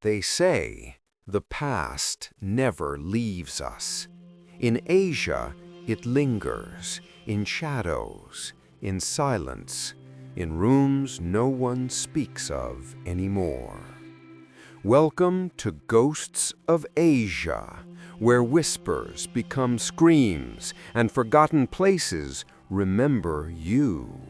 They say the past never leaves us. In Asia, it lingers, in shadows, in silence, in rooms no one speaks of anymore. Welcome to Ghosts of Asia, where whispers become screams and forgotten places remember you.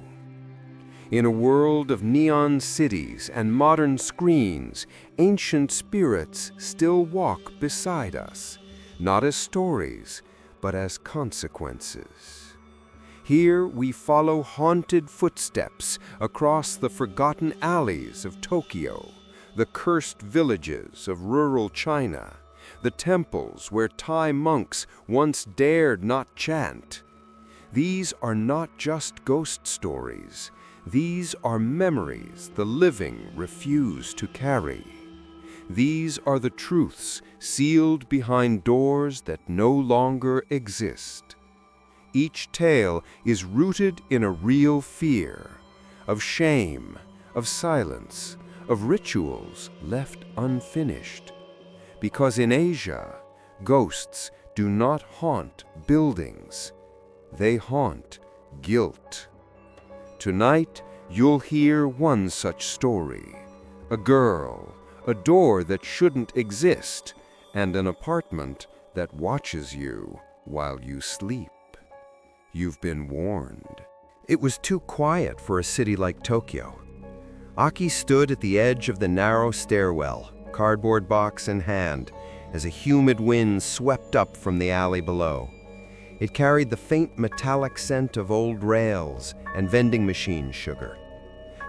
In a world of neon cities and modern screens, ancient spirits still walk beside us, not as stories, but as consequences. Here we follow haunted footsteps across the forgotten alleys of Tokyo, the cursed villages of rural China, the temples where Thai monks once dared not chant. These are not just ghost stories. These are memories the living refuse to carry. These are the truths sealed behind doors that no longer exist. Each tale is rooted in a real fear, of shame, of silence, of rituals left unfinished. Because in Asia, ghosts do not haunt buildings, they haunt guilt. Tonight, you'll hear one such story. A girl, a door that shouldn't exist, and an apartment that watches you while you sleep. You've been warned. It was too quiet for a city like Tokyo. Aki stood at the edge of the narrow stairwell, cardboard box in hand, as a humid wind swept up from the alley below. It carried the faint metallic scent of old rails and vending machine sugar.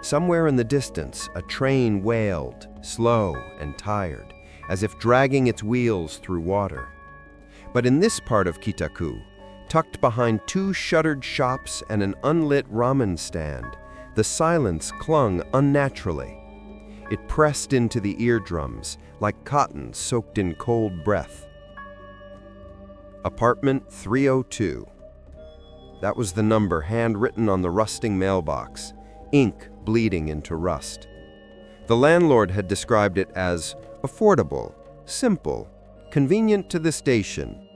Somewhere in the distance, a train wailed, slow and tired, as if dragging its wheels through water. But in this part of Kitaku, tucked behind two shuttered shops and an unlit ramen stand, the silence clung unnaturally. It pressed into the eardrums like cotton soaked in cold breath. Apartment 302. That was the number handwritten on the rusting mailbox, ink bleeding into rust. The landlord had described it as affordable, simple, convenient to the station.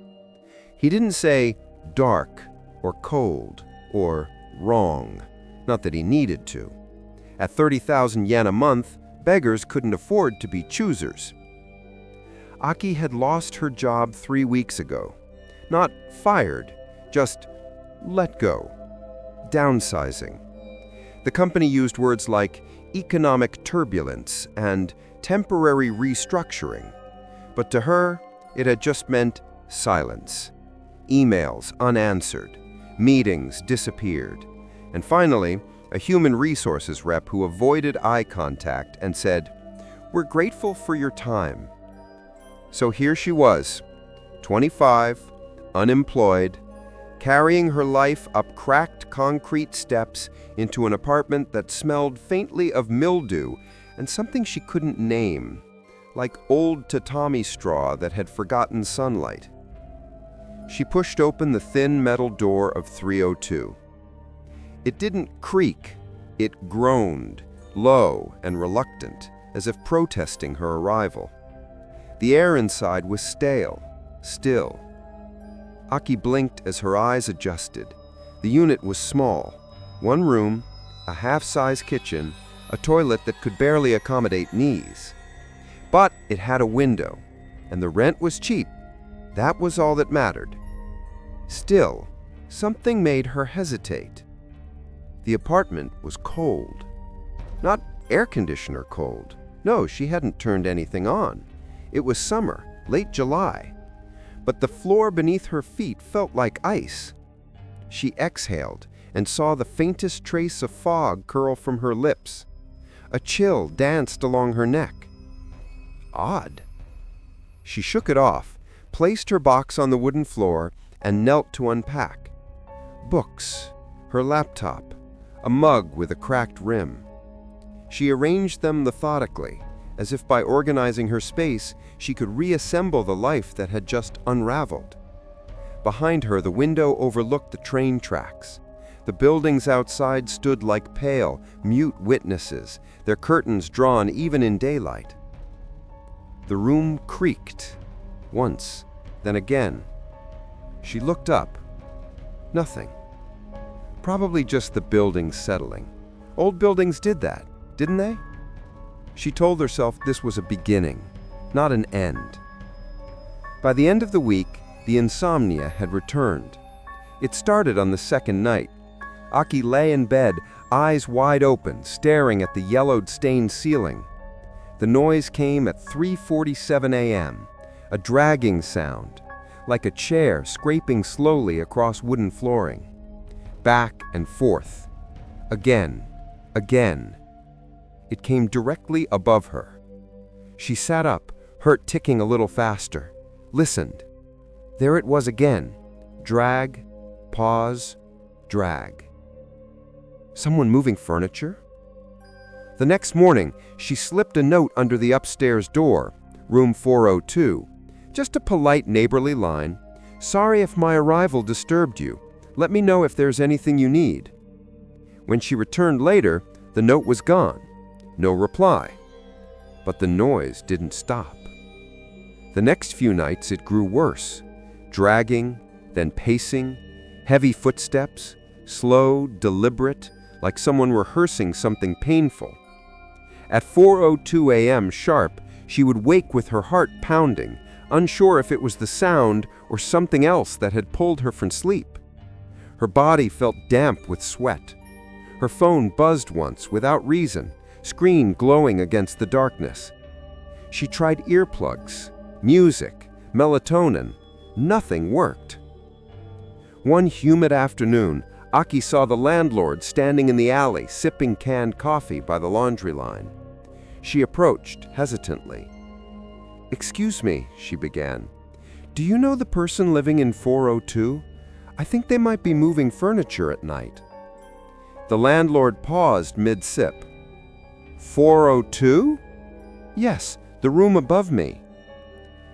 He didn't say dark or cold or wrong, not that he needed to. At 30,000 yen a month, beggars couldn't afford to be choosers. Aki had lost her job 3 weeks ago. Not fired, just let go, downsizing. The company used words like economic turbulence and temporary restructuring, but to her, it had just meant silence. Emails unanswered, meetings disappeared, and finally, a human resources rep who avoided eye contact and said, "We're grateful for your time." So here she was, 25, unemployed, carrying her life up cracked concrete steps into an apartment that smelled faintly of mildew and something she couldn't name, like old tatami straw that had forgotten sunlight. She pushed open the thin metal door of 302. It didn't creak, it groaned, low and reluctant, as if protesting her arrival. The air inside was stale, still. Aki blinked as her eyes adjusted. The unit was small. One room, a half-size kitchen, a toilet that could barely accommodate knees. But it had a window, and the rent was cheap. That was all that mattered. Still, something made her hesitate. The apartment was cold. Not air conditioner cold. No, she hadn't turned anything on. It was summer, late July. But the floor beneath her feet felt like ice. She exhaled and saw the faintest trace of fog curl from her lips. A chill danced along her neck. Odd. She shook it off, placed her box on the wooden floor, and knelt to unpack. Books, her laptop, a mug with a cracked rim. She arranged them methodically, as if by organizing her space, she could reassemble the life that had just unraveled. Behind her, the window overlooked the train tracks. The buildings outside stood like pale, mute witnesses, their curtains drawn even in daylight. The room creaked. Once, then again. She looked up. Nothing. Probably just the building settling. Old buildings did that, didn't they? She told herself this was a beginning, not an end. By the end of the week, the insomnia had returned. It started on the second night. Aki lay in bed, eyes wide open, staring at the yellowed stained ceiling. The noise came at 3:47 a.m., a dragging sound, like a chair scraping slowly across wooden flooring. Back and forth. Again, again. It came directly above her. She sat up, heart ticking a little faster, listened. There it was again. Drag, pause, drag. Someone moving furniture? The next morning, she slipped a note under the upstairs door, room 402. Just a polite neighborly line. Sorry if my arrival disturbed you. Let me know if there's anything you need. When she returned later, the note was gone. No reply. But the noise didn't stop. The next few nights it grew worse. Dragging, then pacing, heavy footsteps, slow, deliberate, like someone rehearsing something painful. At 4:02 a.m. sharp, she would wake with her heart pounding, unsure if it was the sound or something else that had pulled her from sleep. Her body felt damp with sweat. Her phone buzzed once without reason, screen glowing against the darkness. She tried earplugs, music, melatonin. Nothing worked. One humid afternoon, Aki saw the landlord standing in the alley sipping canned coffee by the laundry line. She approached hesitantly. "Excuse me," she began. "Do you know the person living in 402? I think they might be moving furniture at night." The landlord paused mid-sip. 402? "Yes, the room above me."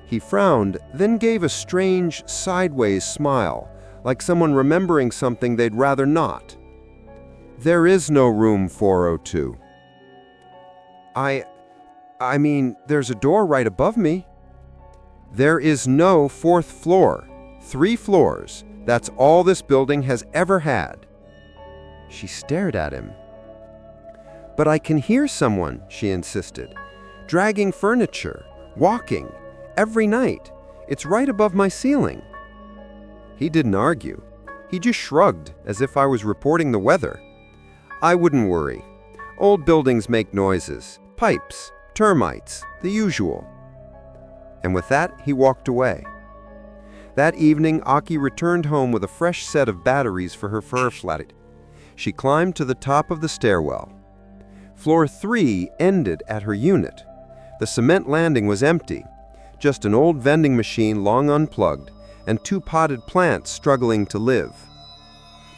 He frowned, then gave a strange, sideways smile, like someone remembering something they'd rather not. "There is no room 402. I mean, there's a door right above me." "There is no fourth floor. 3 floors. That's all this building has ever had." She stared at him. "But I can hear someone," she insisted. "Dragging furniture, walking, every night. It's right above my ceiling." He didn't argue. He just shrugged, as if I was reporting the weather. "I wouldn't worry. Old buildings make noises. Pipes, termites, the usual." And with that, he walked away. That evening, Aki returned home with a fresh set of batteries for her flashlight. She climbed to the top of the stairwell. Floor 3 ended at her unit. The cement landing was empty, just an old vending machine long unplugged, and 2 potted plants struggling to live.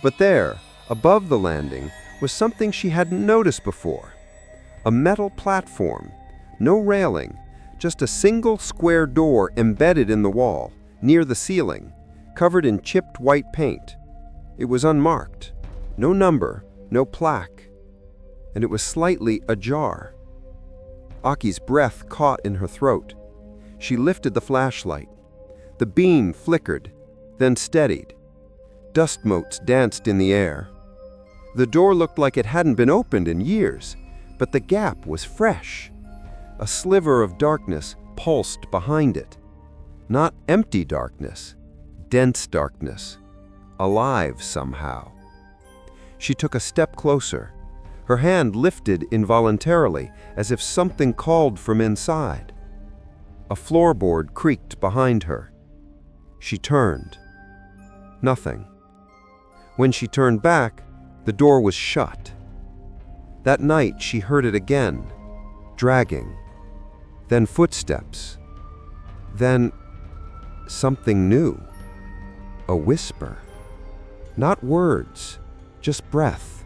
But there, above the landing, was something she hadn't noticed before. A metal platform, no railing, just a single square door embedded in the wall, near the ceiling, covered in chipped white paint. It was unmarked, no number, no plaque, and it was slightly ajar. Aki's breath caught in her throat. She lifted the flashlight. The beam flickered, then steadied. Dust motes danced in the air. The door looked like it hadn't been opened in years, but the gap was fresh. A sliver of darkness pulsed behind it. Not empty darkness, dense darkness, alive somehow. She took a step closer. Her hand lifted involuntarily, as if something called from inside. A floorboard creaked behind her. She turned. Nothing. When she turned back, the door was shut. That night she heard it again, dragging. Then footsteps. Then something new. A whisper. Not words, just breath.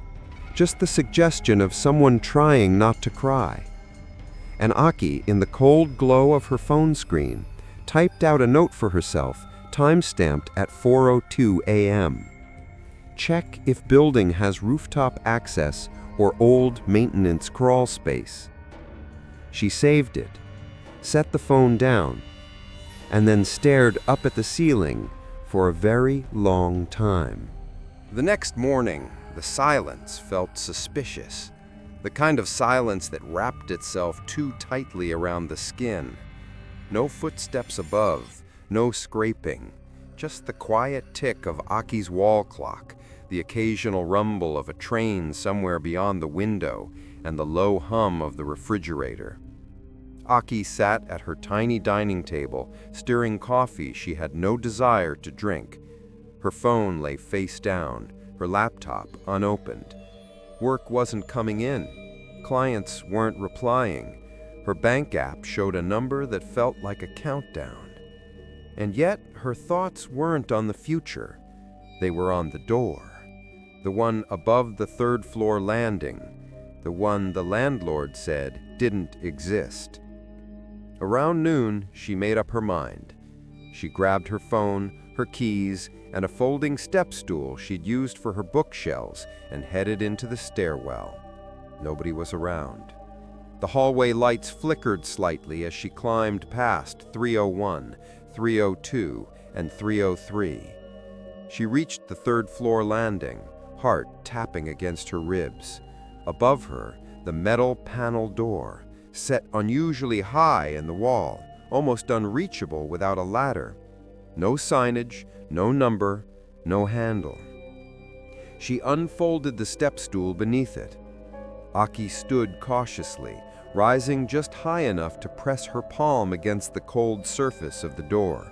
Just the suggestion of someone trying not to cry. And Aki, in the cold glow of her phone screen, typed out a note for herself, time-stamped at 4:02 a.m. Check if building has rooftop access or old maintenance crawl space. She saved it, set the phone down, and then stared up at the ceiling for a very long time. The next morning, the silence felt suspicious. The kind of silence that wrapped itself too tightly around the skin. No footsteps above, no scraping, just the quiet tick of Aki's wall clock, the occasional rumble of a train somewhere beyond the window, and the low hum of the refrigerator. Aki sat at her tiny dining table, stirring coffee she had no desire to drink. Her phone lay face down, her laptop unopened. Work wasn't coming in. Clients weren't replying. Her bank app showed a number that felt like a countdown. And yet, her thoughts weren't on the future. They were on the door. The one above the third-floor landing. The one the landlord said didn't exist. Around noon, she made up her mind. She grabbed her phone, her keys, and a folding step stool she'd used for her bookshelves and headed into the stairwell. Nobody was around. The hallway lights flickered slightly as she climbed past 301, 302, and 303. She reached the third-floor landing, heart tapping against her ribs. Above her, the metal panel door, set unusually high in the wall, almost unreachable without a ladder. No signage, no number, no handle. She unfolded the step stool beneath it. Aki stood cautiously, rising just high enough to press her palm against the cold surface of the door.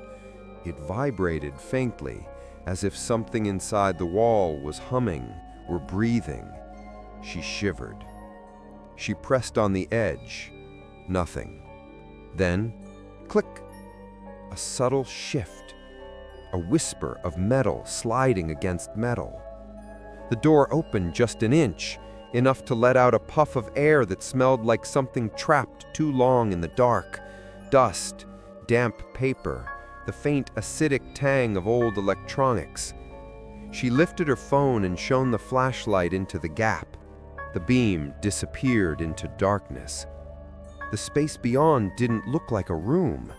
It vibrated faintly, as if something inside the wall was humming or breathing. She shivered. She pressed on the edge. Nothing. Then, click! A subtle shift. A whisper of metal sliding against metal. The door opened just an inch, enough to let out a puff of air that smelled like something trapped too long in the dark. Dust, damp paper, the faint acidic tang of old electronics. She lifted her phone and shone the flashlight into the gap. The beam disappeared into darkness. The space beyond didn't look like a room.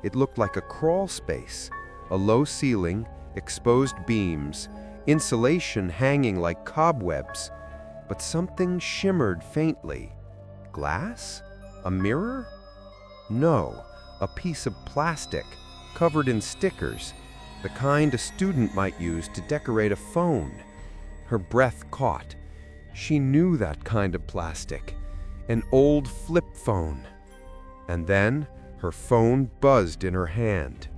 It looked like a crawl space. A low ceiling, exposed beams, insulation hanging like cobwebs. But something shimmered faintly. Glass? A mirror? No, a piece of plastic, covered in stickers, the kind a student might use to decorate a phone. Her breath caught. She knew that kind of plastic. An old flip phone. And then her phone buzzed in her hand.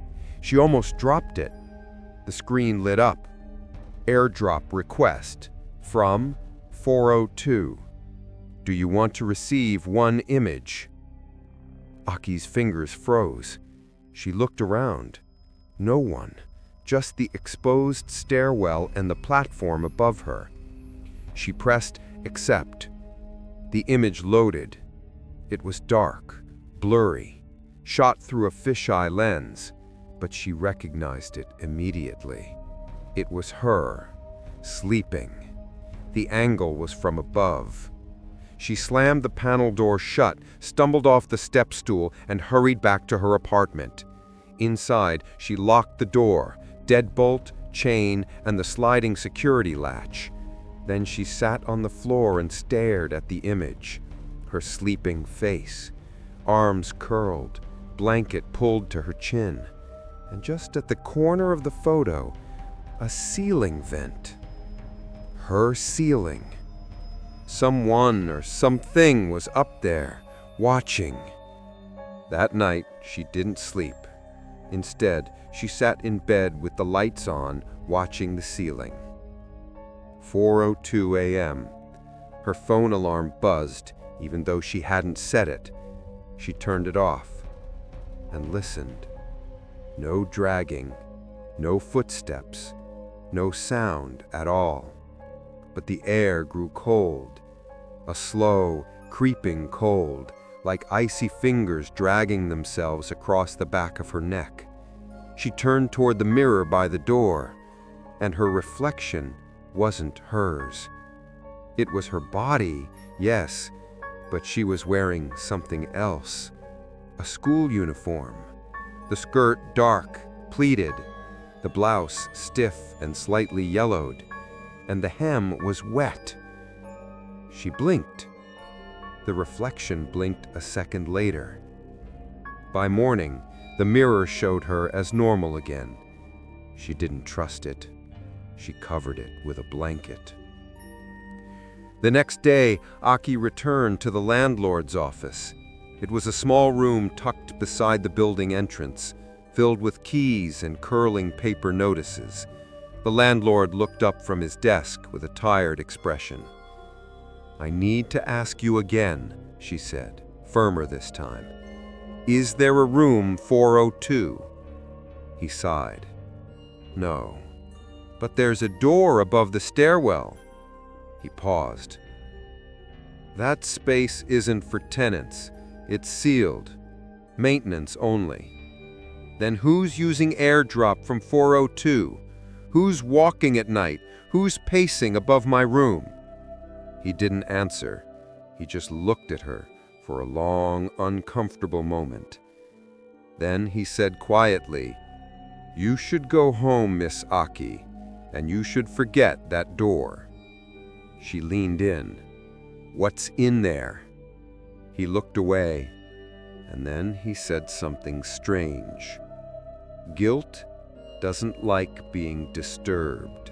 She almost dropped it. The screen lit up. Airdrop request from 402. Do you want to receive one image? Aki's fingers froze. She looked around. No one, just the exposed stairwell and the platform above her. She pressed accept. The image loaded. It was dark, blurry, shot through a fisheye lens, but she recognized it immediately. It was her, sleeping. The angle was from above. She slammed the panel door shut, stumbled off the step stool, and hurried back to her apartment. Inside, she locked the door, deadbolt, chain, and the sliding security latch. Then she sat on the floor and stared at the image. Her sleeping face, arms curled, blanket pulled to her chin. And just at the corner of the photo, a ceiling vent. Her ceiling. Someone or something was up there, watching. That night, she didn't sleep. Instead, she sat in bed with the lights on, watching the ceiling. 4:02 a.m. Her phone alarm buzzed, even though she hadn't set it. She turned it off and listened. No dragging, no footsteps, no sound at all. But the air grew cold, a slow, creeping cold, like icy fingers dragging themselves across the back of her neck. She turned toward the mirror by the door, and her reflection wasn't hers. It was her body, yes, but she was wearing something else. A school uniform. The skirt dark, pleated, the blouse stiff and slightly yellowed, and the hem was wet. She blinked. The reflection blinked a second later. By morning, the mirror showed her as normal again. She didn't trust it. She covered it with a blanket. The next day, Aki returned to the landlord's office. It was a small room tucked beside the building entrance, filled with keys and curling paper notices. The landlord looked up from his desk with a tired expression. "I need to ask you again," she said, firmer this time. "Is there a room 402? He sighed. "No. But there's a door above the stairwell." He paused. "That space isn't for tenants. It's sealed. Maintenance only." "Then who's using airdrop from 402? Who's walking at night? Who's pacing above my room?" He didn't answer. He just looked at her for a long, uncomfortable moment. Then he said quietly, "You should go home, Miss Aki, and you should forget that door." She leaned in. "What's in there?" He looked away, and then he said something strange. "Guilt doesn't like being disturbed."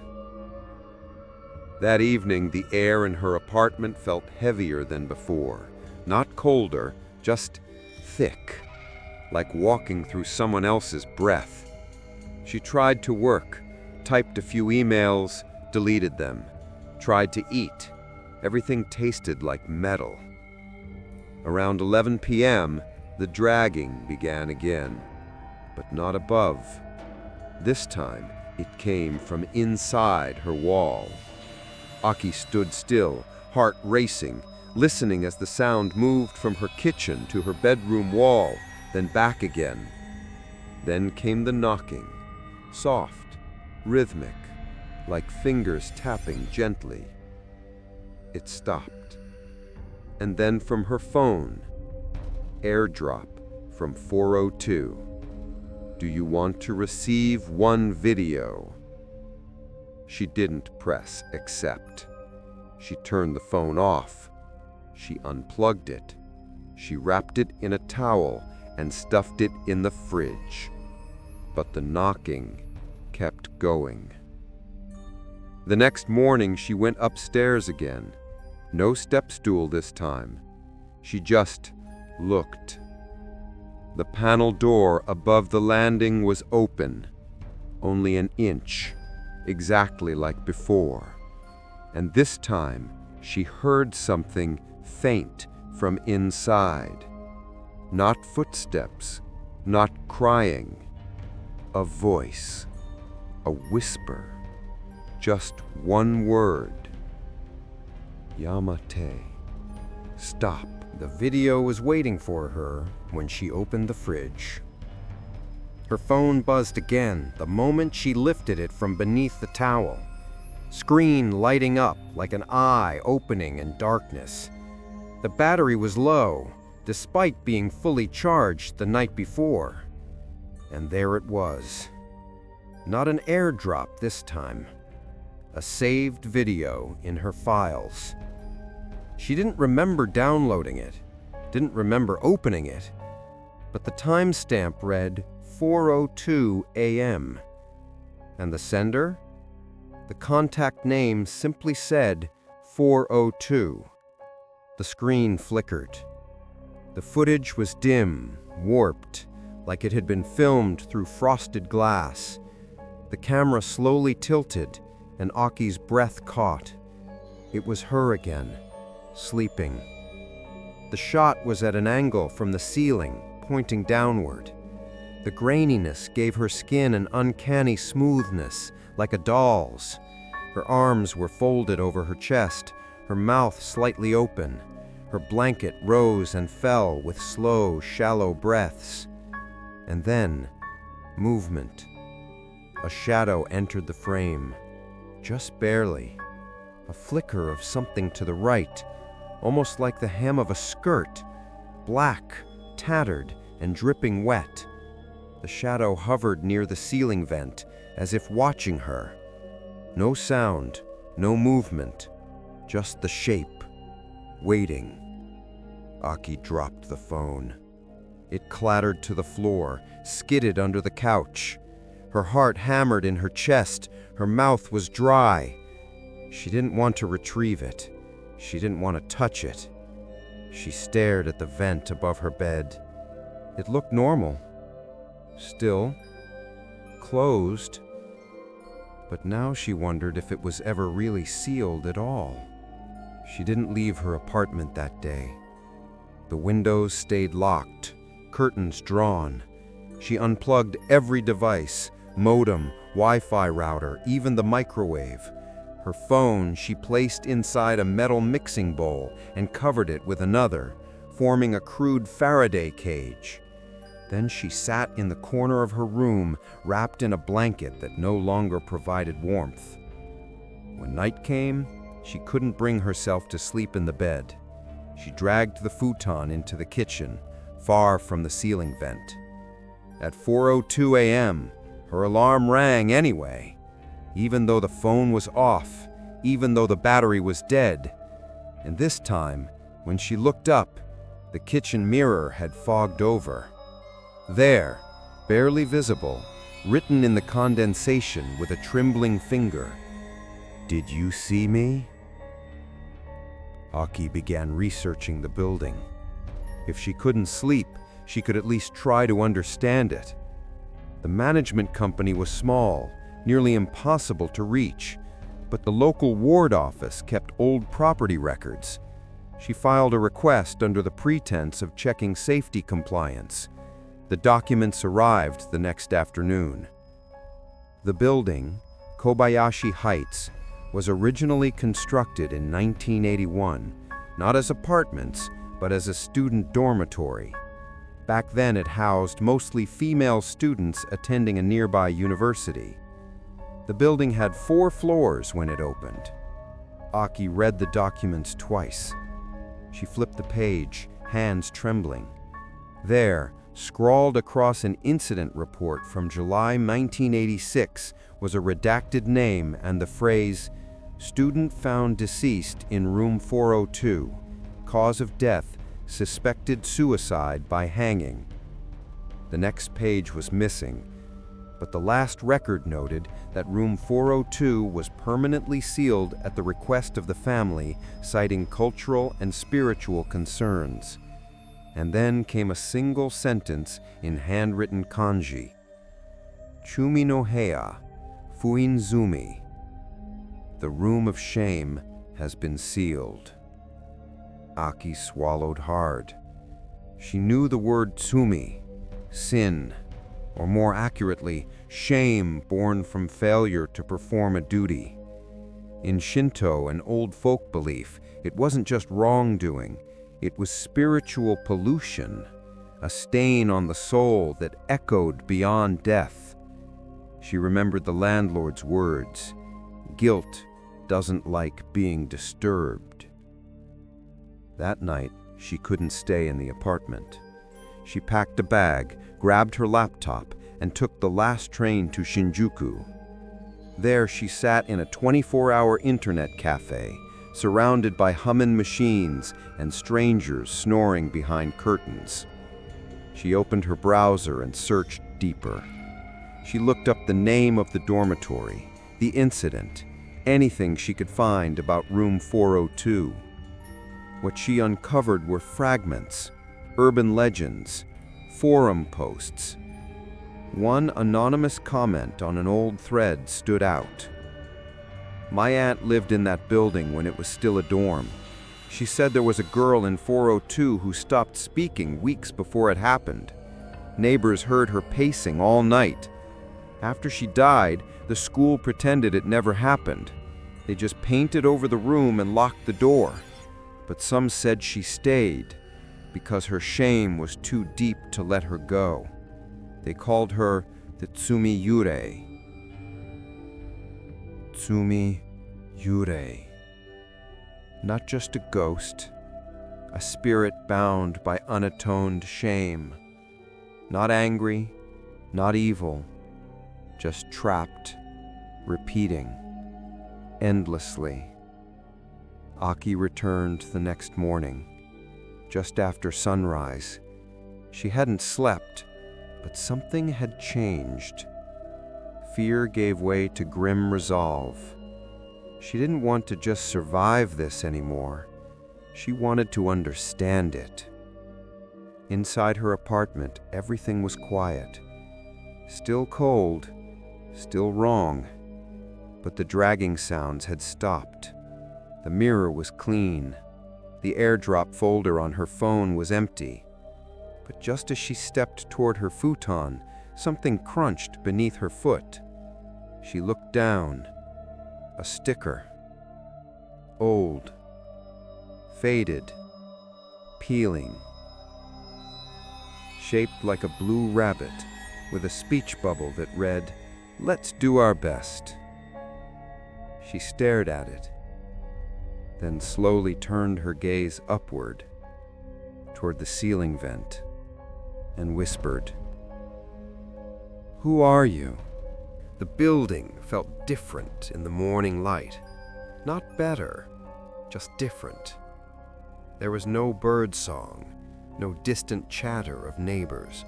That evening, the air in her apartment felt heavier than before. Not colder, just thick, like walking through someone else's breath. She tried to work, typed a few emails, deleted them, tried to eat. Everything tasted like metal. Around 11 p.m., the dragging began again, but not above. This time, it came from inside her wall. Aki stood still, heart racing, listening as the sound moved from her kitchen to her bedroom wall, then back again. Then came the knocking, soft, rhythmic, like fingers tapping gently. It stopped. And then from her phone, airdrop from 402. "Do you want to receive one video?" She didn't press accept. She turned the phone off. She unplugged it. She wrapped it in a towel and stuffed it in the fridge. But the knocking kept going. The next morning, she went upstairs again. No step stool this time. She just looked. The panel door above the landing was open, only an inch, exactly like before. And this time, she heard something faint from inside. Not footsteps, not crying. A voice, a whisper, just one word. "Yamate." Stop. The video was waiting for her when she opened the fridge. Her phone buzzed again the moment she lifted it from beneath the towel. Screen lighting up like an eye opening in darkness. The battery was low, despite being fully charged the night before. And there it was. Not an airdrop this time. A saved video in her files. She didn't remember downloading it, didn't remember opening it, but the timestamp read 4:02 a.m. And the sender? The contact name simply said 4:02. The screen flickered. The footage was dim, warped, like it had been filmed through frosted glass. The camera slowly tilted, and Aki's breath caught. It was her again, sleeping. The shot was at an angle from the ceiling, pointing downward. The graininess gave her skin an uncanny smoothness, like a doll's. Her arms were folded over her chest, her mouth slightly open. Her blanket rose and fell with slow, shallow breaths. And then, movement. A shadow entered the frame, just barely. A flicker of something to the right, almost like the hem of a skirt, black, tattered, and dripping wet. The shadow hovered near the ceiling vent, as if watching her. No sound, no movement, just the shape, waiting. Aki dropped the phone. It clattered to the floor, skidded under the couch. Her heart hammered in her chest, her mouth was dry. She didn't want to retrieve it. She didn't want to touch it. She stared at the vent above her bed. It looked normal. Still, closed. But now she wondered if it was ever really sealed at all. She didn't leave her apartment that day. The windows stayed locked, curtains drawn. She unplugged every device, modem, Wi-Fi router, even the microwave. Her phone she placed inside a metal mixing bowl and covered it with another, forming a crude Faraday cage. Then she sat in the corner of her room, wrapped in a blanket that no longer provided warmth. When night came, she couldn't bring herself to sleep in the bed. She dragged the futon into the kitchen, far from the ceiling vent. At 4:02 a.m., her alarm rang anyway, even though the phone was off, even though the battery was dead. And this time, when she looked up, the kitchen mirror had fogged over. There, barely visible, written in the condensation with a trembling finger, "Did you see me?" Aki began researching the building. If she couldn't sleep, she could at least try to understand it. The management company was small, nearly impossible to reach, but the local ward office kept old property records. She filed a request under the pretense of checking safety compliance. The documents arrived the next afternoon. The building, Kobayashi Heights, was originally constructed in 1981, not as apartments, but as a student dormitory. Back then it housed mostly female students attending a nearby university. The building had 4 floors when it opened. Aki read the documents twice. She flipped the page, hands trembling. There, scrawled across an incident report from July 1986, was a redacted name and the phrase, "Student found deceased in room 402. Cause of death, suspected suicide by hanging." The next page was missing, but the last record noted that room 402 was permanently sealed at the request of the family, citing cultural and spiritual concerns. And then came a single sentence in handwritten kanji. "Tsumi no heya, fuinzumi." The room of shame has been sealed. Aki swallowed hard. She knew the word tsumi, sin, or more accurately, shame born from failure to perform a duty. In Shinto, an old folk belief, it wasn't just wrongdoing, it was spiritual pollution, a stain on the soul that echoed beyond death. She remembered the landlord's words, "Guilt doesn't like being disturbed." That night, she couldn't stay in the apartment. She packed a bag, grabbed her laptop, and took the last train to Shinjuku. There she sat in a 24-hour internet cafe, surrounded by humming machines and strangers snoring behind curtains. She opened her browser and searched deeper. She looked up the name of the dormitory, the incident, anything she could find about room 402. What she uncovered were fragments, urban legends, forum posts. One anonymous comment on an old thread stood out. "My aunt lived in that building when it was still a dorm. She said there was a girl in 402 who stopped speaking weeks before it happened. Neighbors heard her pacing all night. After she died, the school pretended it never happened. They just painted over the room and locked the door. But some said she stayed because her shame was too deep to let her go. They called her the tsumi yūrei." Tsumi yūrei. Not just a ghost, a spirit bound by unatoned shame, Not angry, not evil, just trapped, repeating, endlessly. Aki returned the next morning, just after sunrise. She hadn't slept, but something had changed. Fear gave way to grim resolve. She didn't want to just survive this anymore. She wanted to understand it. Inside her apartment, everything was quiet. Still cold, still wrong, but the dragging sounds had stopped. The mirror was clean. The AirDrop folder on her phone was empty. But just as she stepped toward her futon, something crunched beneath her foot. She looked down. A sticker. Old. Faded. Peeling. Shaped like a blue rabbit, with a speech bubble that read, "Let's do our best." She stared at it, then slowly turned her gaze upward, toward the ceiling vent, and whispered, "Who are you?" The building felt different in the morning light. Not better, just different. There was no bird song, no distant chatter of neighbors,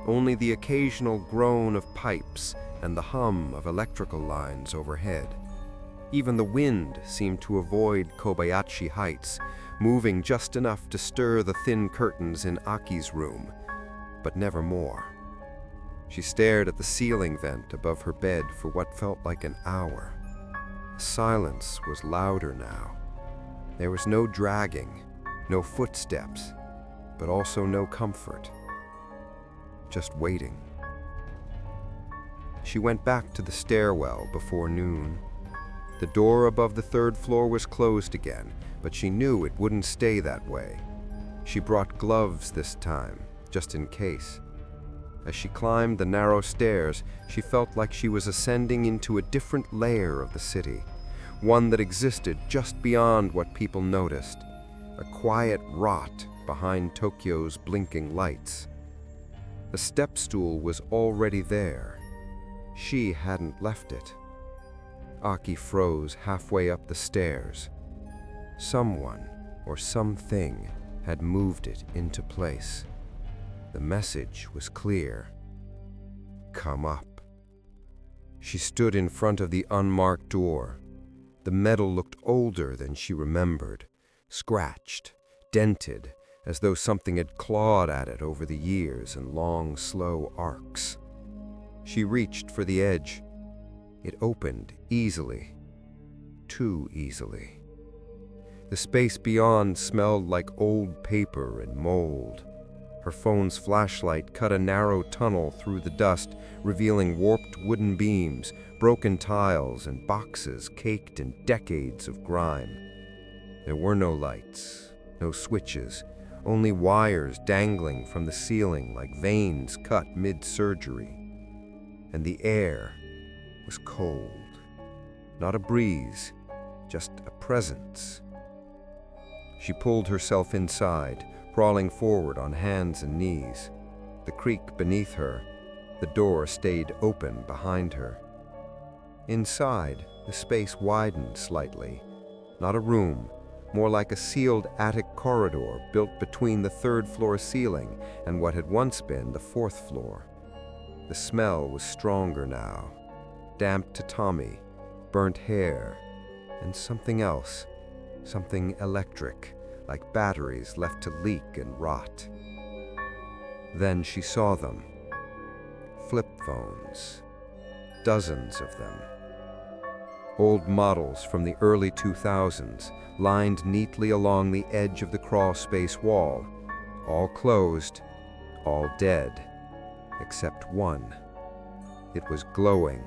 only the occasional groan of pipes and the hum of electrical lines overhead. Even the wind seemed to avoid Kobayashi Heights, moving just enough to stir the thin curtains in Aki's room, but never more. She stared at the ceiling vent above her bed for what felt like an hour. Silence was louder now. There was no dragging, no footsteps, but also no comfort. Just waiting. She went back to the stairwell before noon. The door above the third floor was closed again, but she knew it wouldn't stay that way. She brought gloves this time, just in case. As she climbed the narrow stairs, she felt like she was ascending into a different layer of the city, one that existed just beyond what people noticed, a quiet rot behind Tokyo's blinking lights. The step stool was already there. She hadn't left it. Aki froze halfway up the stairs. Someone or something had moved it into place. The message was clear. Come up. She stood in front of the unmarked door. The metal looked older than she remembered, scratched, dented, as though something had clawed at it over the years in long, slow arcs. She reached for the edge. It opened easily, too easily. The space beyond smelled like old paper and mold. Her phone's flashlight cut a narrow tunnel through the dust, revealing warped wooden beams, broken tiles, and boxes caked in decades of grime. There were no lights, no switches, only wires dangling from the ceiling like veins cut mid-surgery. And the air was cold. Not a breeze, just a presence. She pulled herself inside, crawling forward on hands and knees. The creak beneath her, the door stayed open behind her. Inside, the space widened slightly. Not a room, more like a sealed attic corridor built between the third-floor ceiling and what had once been the fourth floor. The smell was stronger now, damp tatami, burnt hair, and something else, something electric, like batteries left to leak and rot. Then she saw them. Flip phones. Dozens of them. Old models from the early 2000s, lined neatly along the edge of the crawl space wall. All closed, all dead, except one. It was glowing.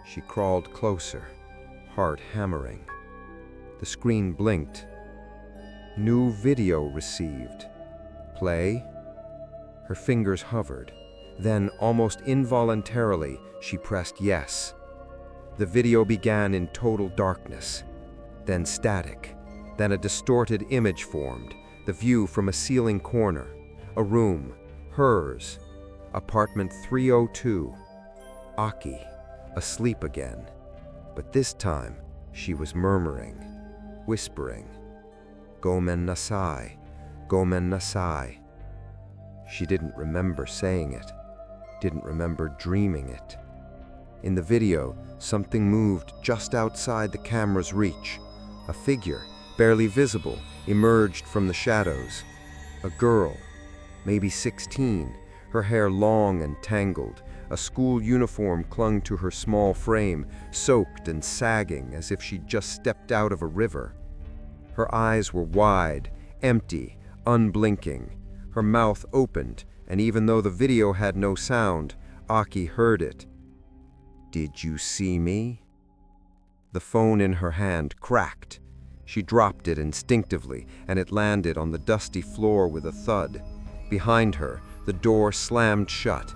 She crawled closer, heart hammering. The screen blinked. New video received. Play. Her fingers hovered. Then, almost involuntarily, she pressed yes. The video began in total darkness, then static, then a distorted image formed, the view from a ceiling corner, a room, hers, Apartment 302. Aki, asleep again. But this time, she was murmuring, whispering, "Gomen nasai, gomen nasai." She didn't remember saying it, didn't remember dreaming it. In the video, something moved just outside the camera's reach. A figure, barely visible, emerged from the shadows. A girl, maybe 16, her hair long and tangled. A school uniform clung to her small frame, soaked and sagging as if she'd just stepped out of a river. Her eyes were wide, empty, unblinking. Her mouth opened, and even though the video had no sound, Aki heard it. "Did you see me?" The phone in her hand cracked. She dropped it instinctively, and it landed on the dusty floor with a thud. Behind her, the door slammed shut.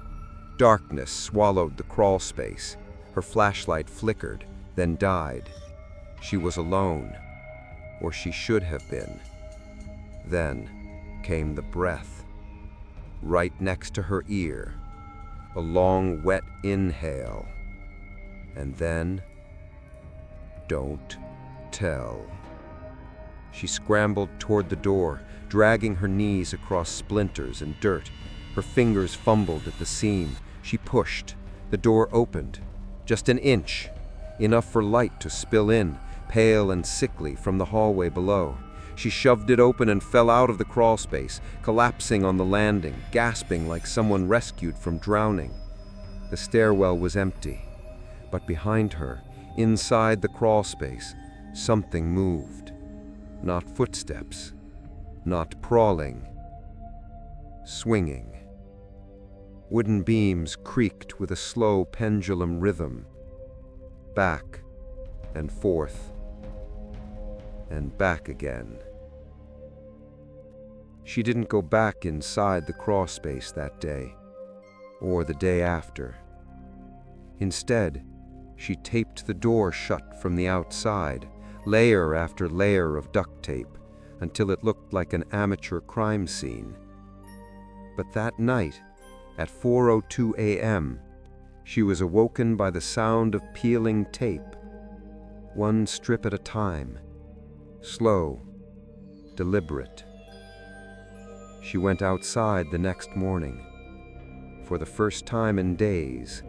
Darkness swallowed the crawl space. Her flashlight flickered, then died. She was alone, or she should have been. Then came the breath, right next to her ear. A long, wet inhale. And then, "Don't tell." She scrambled toward the door, dragging her knees across splinters and dirt. Her fingers fumbled at the seam. She pushed. The door opened. Just an inch. Enough for light to spill in, pale and sickly, from the hallway below. She shoved it open and fell out of the crawl space, collapsing on the landing, gasping like someone rescued from drowning. The stairwell was empty, but behind her, inside the crawl space, something moved. Not footsteps, not crawling, swinging. Wooden beams creaked with a slow pendulum rhythm, back and forth and back again. She didn't go back inside the crawl space that day, or the day after. Instead, she taped the door shut from the outside, layer after layer of duct tape, until it looked like an amateur crime scene. But that night, at 4:02 a.m., she was awoken by the sound of peeling tape, one strip at a time, slow, deliberate. She went outside the next morning. For the first time in days,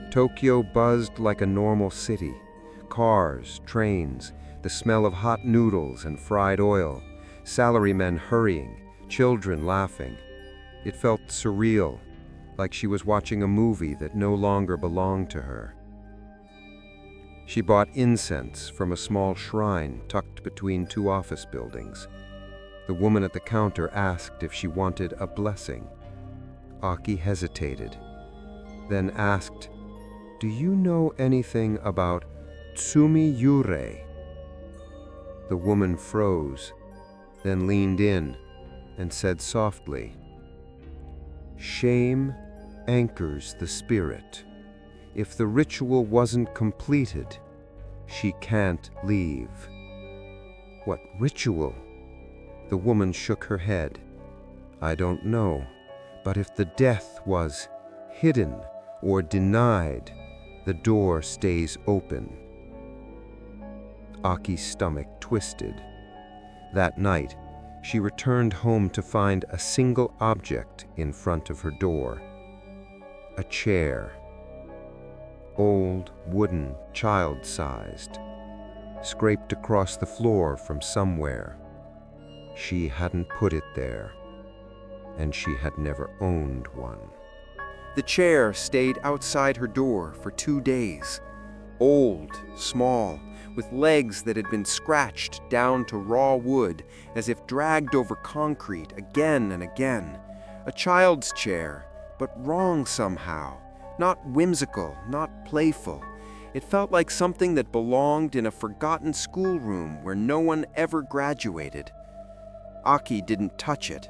Tokyo buzzed like a normal city. Cars, trains, the smell of hot noodles and fried oil, salarymen hurrying, children laughing. It felt surreal, like she was watching a movie that no longer belonged to her. She bought incense from a small shrine tucked between two office buildings. The woman at the counter asked if she wanted a blessing. Aki hesitated, then asked, "Do you know anything about tsumi yūrei?" The woman froze, then leaned in and said softly, "Shame anchors the spirit. If the ritual wasn't completed, she can't leave." "What ritual?" The woman shook her head. "I don't know, but if the death was hidden or denied, the door stays open." Aki's stomach twisted. That night, she returned home to find a single object in front of her door. A chair. Old, wooden, child-sized. Scraped across the floor from somewhere. She hadn't put it there, and she had never owned one. The chair stayed outside her door for 2 days. Old, small, with legs that had been scratched down to raw wood, as if dragged over concrete again and again. A child's chair, but wrong somehow. Not whimsical, not playful. It felt like something that belonged in a forgotten schoolroom where no one ever graduated. Aki didn't touch it,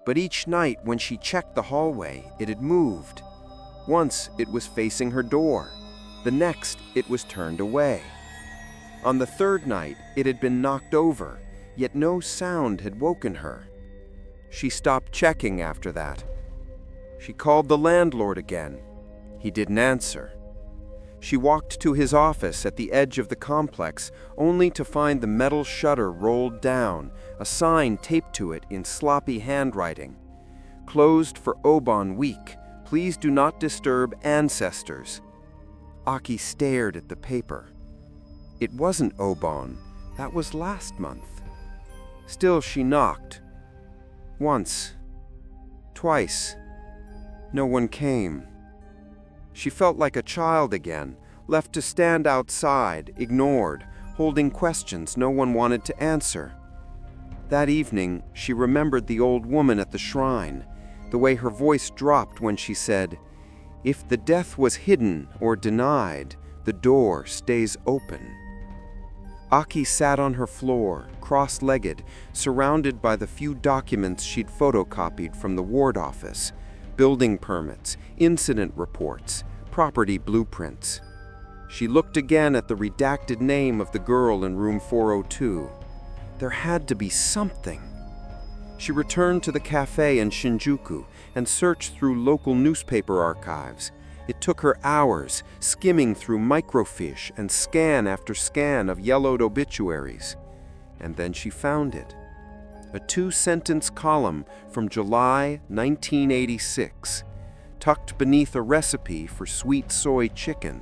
but each night when she checked the hallway, it had moved. Once it was facing her door. The next, it was turned away. On the third night, it had been knocked over, yet no sound had woken her. She stopped checking after that. She called the landlord again. He didn't answer. She walked to his office at the edge of the complex, only to find the metal shutter rolled down, a sign taped to it in sloppy handwriting. Closed for Obon week. Please do not disturb ancestors. Aki stared at the paper. It wasn't Obon. That was last month. Still, she knocked. Once. Twice. No one came. She felt like a child again, left to stand outside, ignored, holding questions no one wanted to answer. That evening, she remembered the old woman at the shrine, the way her voice dropped when she said, "If the death was hidden or denied, the door stays open." Aki sat on her floor, cross-legged, surrounded by the few documents she'd photocopied from the ward office: building permits, incident reports, property blueprints. She looked again at the redacted name of the girl in room 402. There had to be something. She returned to the cafe in Shinjuku and searched through local newspaper archives. It took her hours, skimming through microfiche and scan after scan of yellowed obituaries. And then she found it. A 2-sentence column from July 1986, tucked beneath a recipe for sweet soy chicken.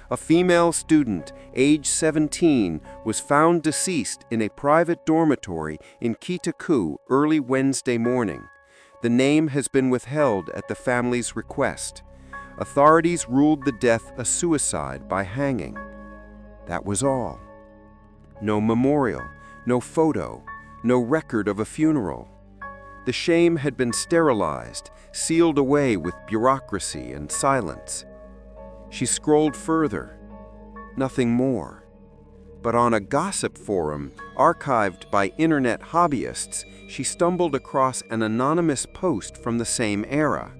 A female student, age 17, was found deceased in a private dormitory in Kitaku early Wednesday morning. The name has been withheld at the family's request. Authorities ruled the death a suicide by hanging. That was all. No memorial, no photo, no record of a funeral. The shame had been sterilized, sealed away with bureaucracy and silence. She scrolled further. Nothing more. But on a gossip forum, archived by internet hobbyists, she stumbled across an anonymous post from the same era.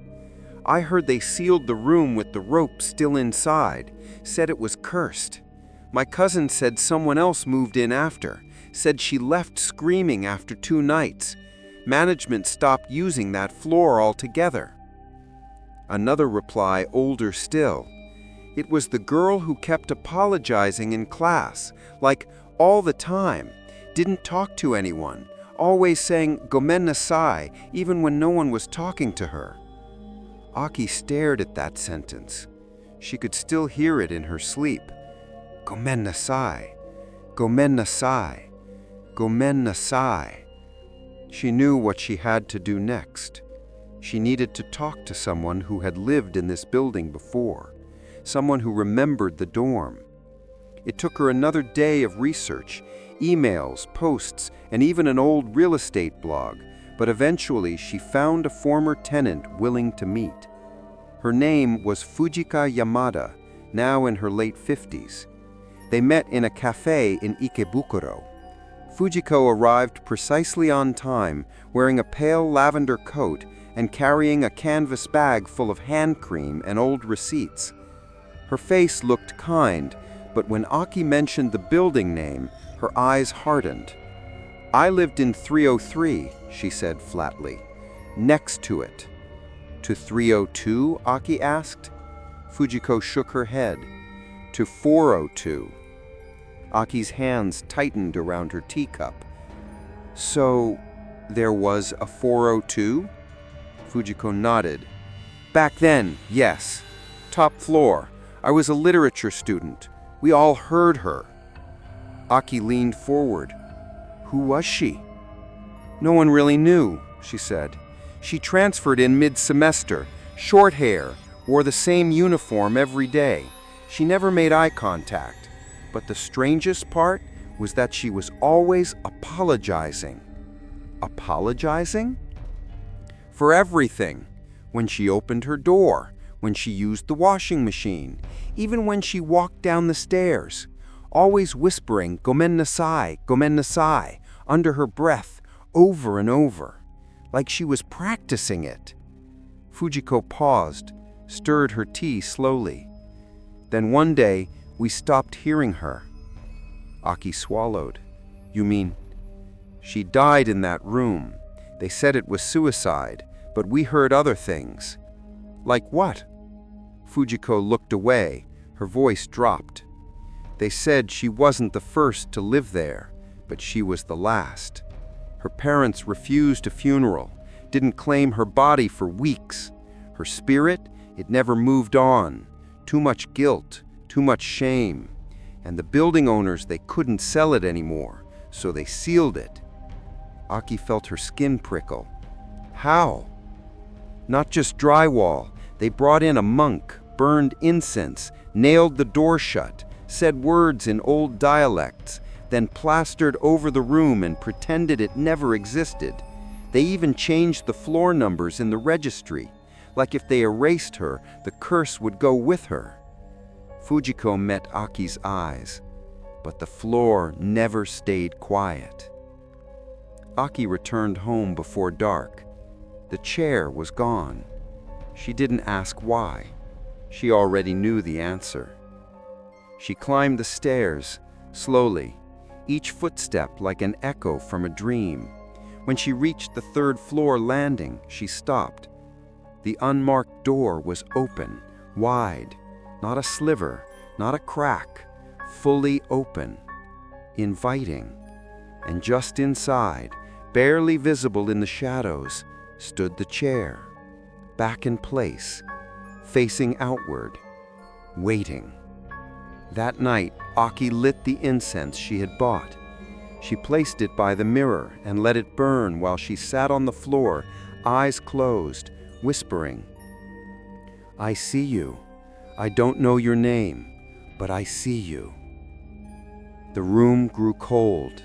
"I heard they sealed the room with the rope still inside, said it was cursed. My cousin said someone else moved in after, said she left screaming after 2 nights. Management stopped using that floor altogether." Another reply, older still. "It was the girl who kept apologizing in class, like all the time, didn't talk to anyone, always saying gomen nasai even when no one was talking to her." Aki stared at that sentence. She could still hear it in her sleep. Gomen nasai, gomen nasai, gomen nasai. She knew what she had to do next. She needed to talk to someone who had lived in this building before, someone who remembered the dorm. It took her another day of research, emails, posts, and even an old real estate blog, but eventually she found a former tenant willing to meet. Her name was Fujika Yamada, now in her late 50s. They met in a cafe in Ikebukuro. Fujiko arrived precisely on time, wearing a pale lavender coat and carrying a canvas bag full of hand cream and old receipts. Her face looked kind, but when Aki mentioned the building name, her eyes hardened. "I lived in 303, she said flatly. "Next to it." "To 302, Aki asked. Fujiko shook her head. "To 402. Aki's hands tightened around her teacup. "So, there was a 402? Fujiko nodded. "Back then, yes. Top floor. I was a literature student. We all heard her." Aki leaned forward. "Who was she?" "No one really knew," she said. "She transferred in mid-semester, short hair, wore the same uniform every day. She never made eye contact. But the strangest part was that she was always apologizing." Apologizing? For everything. When she opened her door, when she used the washing machine, even when she walked down the stairs. Always whispering gomen nasai, under her breath, over and over, like she was practicing it. Fujiko paused, stirred her tea slowly. Then one day, we stopped hearing her. Aki swallowed. "You mean?" "She died in that room. They said it was suicide, but but we heard other things." "Like what?" Fujiko looked away. Her voice dropped. "They said she wasn't the first to live there, but she was the last. Her parents refused a funeral, didn't claim her body for weeks. Her spirit, it never moved on. Too much guilt, too much shame. And the building owners, they couldn't sell it anymore, so they sealed it." Aki felt her skin prickle. "How?" "Not just drywall. They brought in a monk, burned incense, nailed the door shut, said words in old dialects, then plastered over the room and pretended it never existed. They even changed the floor numbers in the registry, like if they erased her, the curse would go with her." Fujiko met Aki's eyes, but the floor never stayed quiet. Aki returned home before dark. The chair was gone. She didn't ask why. She already knew the answer. She climbed the stairs, slowly, each footstep like an echo from a dream. When she reached the third-floor landing, she stopped. The unmarked door was open, wide, not a sliver, not a crack, fully open, inviting. And just inside, barely visible in the shadows, stood the chair, back in place, facing outward, waiting. That night, Aki lit the incense she had bought. She placed it by the mirror and let it burn while she sat on the floor, eyes closed, whispering, "I see you. I don't know your name, but I see you." The room grew cold.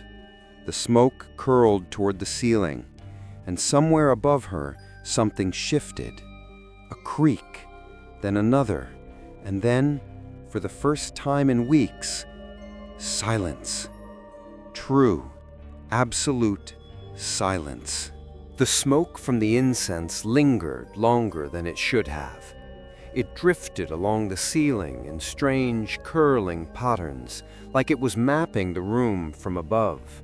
The smoke curled toward the ceiling, and somewhere above her, something shifted. A creak, then another, and then, for the first time in weeks, silence. True, absolute silence. The smoke from the incense lingered longer than it should have. It drifted along the ceiling in strange, curling patterns, like it was mapping the room from above.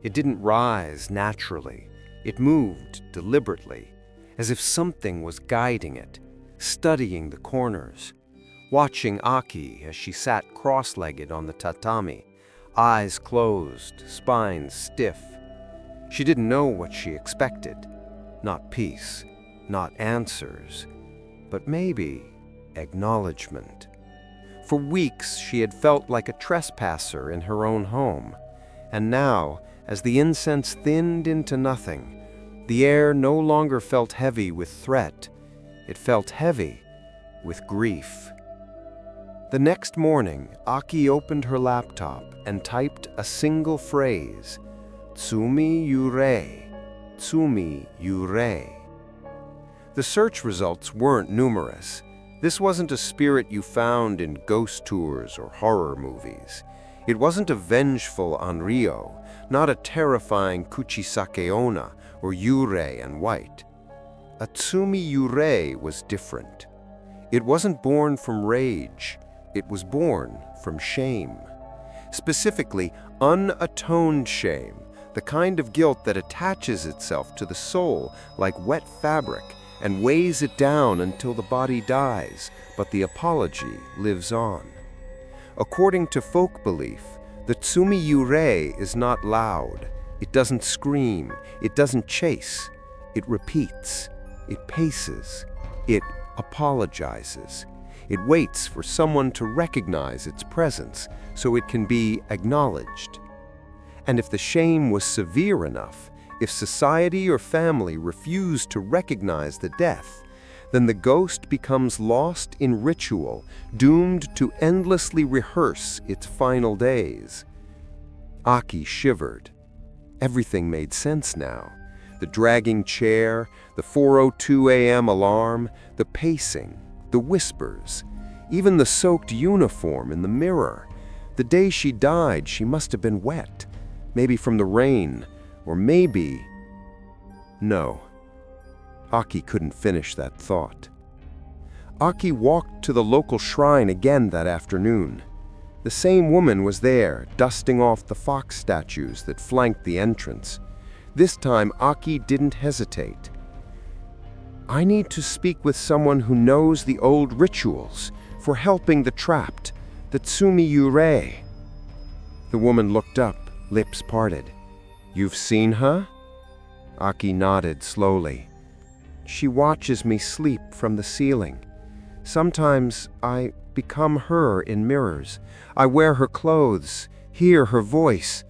It didn't rise naturally. It moved deliberately, as if something was guiding it, studying the corners, watching Aki as she sat cross-legged on the tatami, eyes closed, spine stiff. She didn't know what she expected. Not peace, not answers, but maybe acknowledgement. For weeks she had felt like a trespasser in her own home, and now, as the incense thinned into nothing, the air no longer felt heavy with threat. It felt heavy with grief. The next morning, Aki opened her laptop and typed a single phrase, "Tsumi yūrei, tsumi yūrei." The search results weren't numerous. This wasn't a spirit you found in ghost tours or horror movies. It wasn't a vengeful Anryo, not a terrifying Kuchisake Onna or yūrei and white. A tsumi yūrei was different. It wasn't born from rage. It was born from shame. Specifically, unatoned shame, the kind of guilt that attaches itself to the soul like wet fabric and weighs it down until the body dies, but the apology lives on. According to folk belief, the tsumi yūrei is not loud. It doesn't scream. It doesn't chase. It repeats. It paces. It apologizes. It waits for someone to recognize its presence so it can be acknowledged. And if the shame was severe enough, if society or family refused to recognize the death, then the ghost becomes lost in ritual, doomed to endlessly rehearse its final days. Aki shivered. Everything made sense now. The dragging chair, the 4:02 a.m. alarm, the pacing, the whispers, even the soaked uniform in the mirror. The day she died, she must have been wet, maybe from the rain, or maybe... No. Aki couldn't finish that thought. Aki walked to the local shrine again that afternoon. The same woman was there, dusting off the fox statues that flanked the entrance. This time, Aki didn't hesitate. I need to speak with someone who knows the old rituals for helping the trapped, the tsumi yūrei. The woman looked up, lips parted. You've seen her? Aki nodded slowly. She watches me sleep from the ceiling. Sometimes I become her in mirrors. I wear her clothes, hear her voice.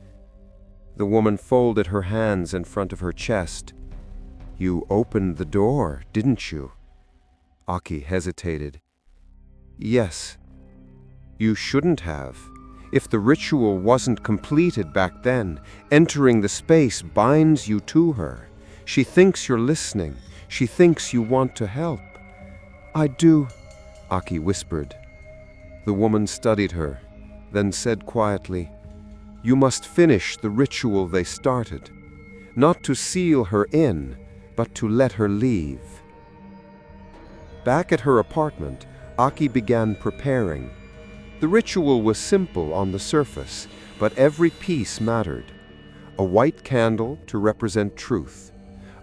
The woman folded her hands in front of her chest. You opened the door, didn't you? Aki hesitated. Yes. You shouldn't have. If the ritual wasn't completed back then, entering the space binds you to her. She thinks you're listening. She thinks you want to help. I do, Aki whispered. The woman studied her, then said quietly, You must finish the ritual they started, not to seal her in, but to let her leave. Back at her apartment, Aki began preparing. The ritual was simple on the surface, but every piece mattered. A white candle to represent truth,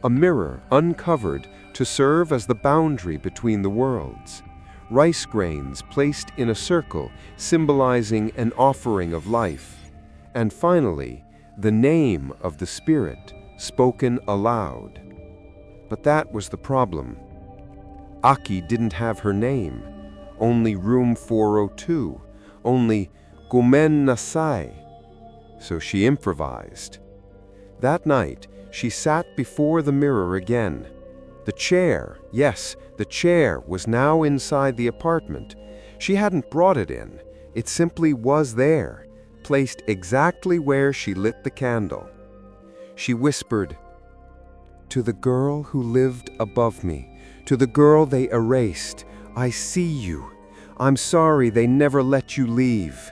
a mirror uncovered to serve as the boundary between the worlds, rice grains placed in a circle symbolizing an offering of life, and finally, the name of the spirit spoken aloud. But that was the problem. Aki didn't have her name, only room 402, only gomen nasai. So she improvised. That night, she sat before the mirror again. The chair, yes, the chair was now inside the apartment. She hadn't brought it in. It simply was there, placed exactly where she lit the candle. She whispered, To the girl who lived above me, to the girl they erased, I see you. I'm sorry they never let you leave.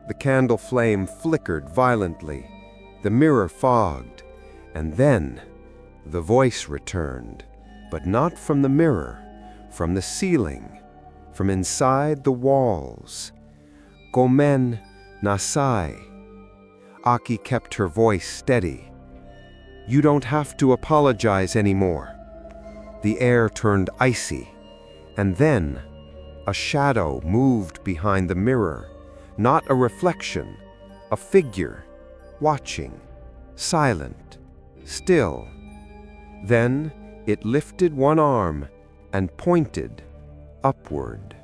The candle flame flickered violently. The mirror fogged. And then the voice returned, but not from the mirror, from the ceiling, from inside the walls. Gomen nasai. Aki kept her voice steady. You don't have to apologize anymore. The air turned icy, and then a shadow moved behind the mirror, not a reflection, a figure, watching, silent, still. Then it lifted one arm and pointed upward.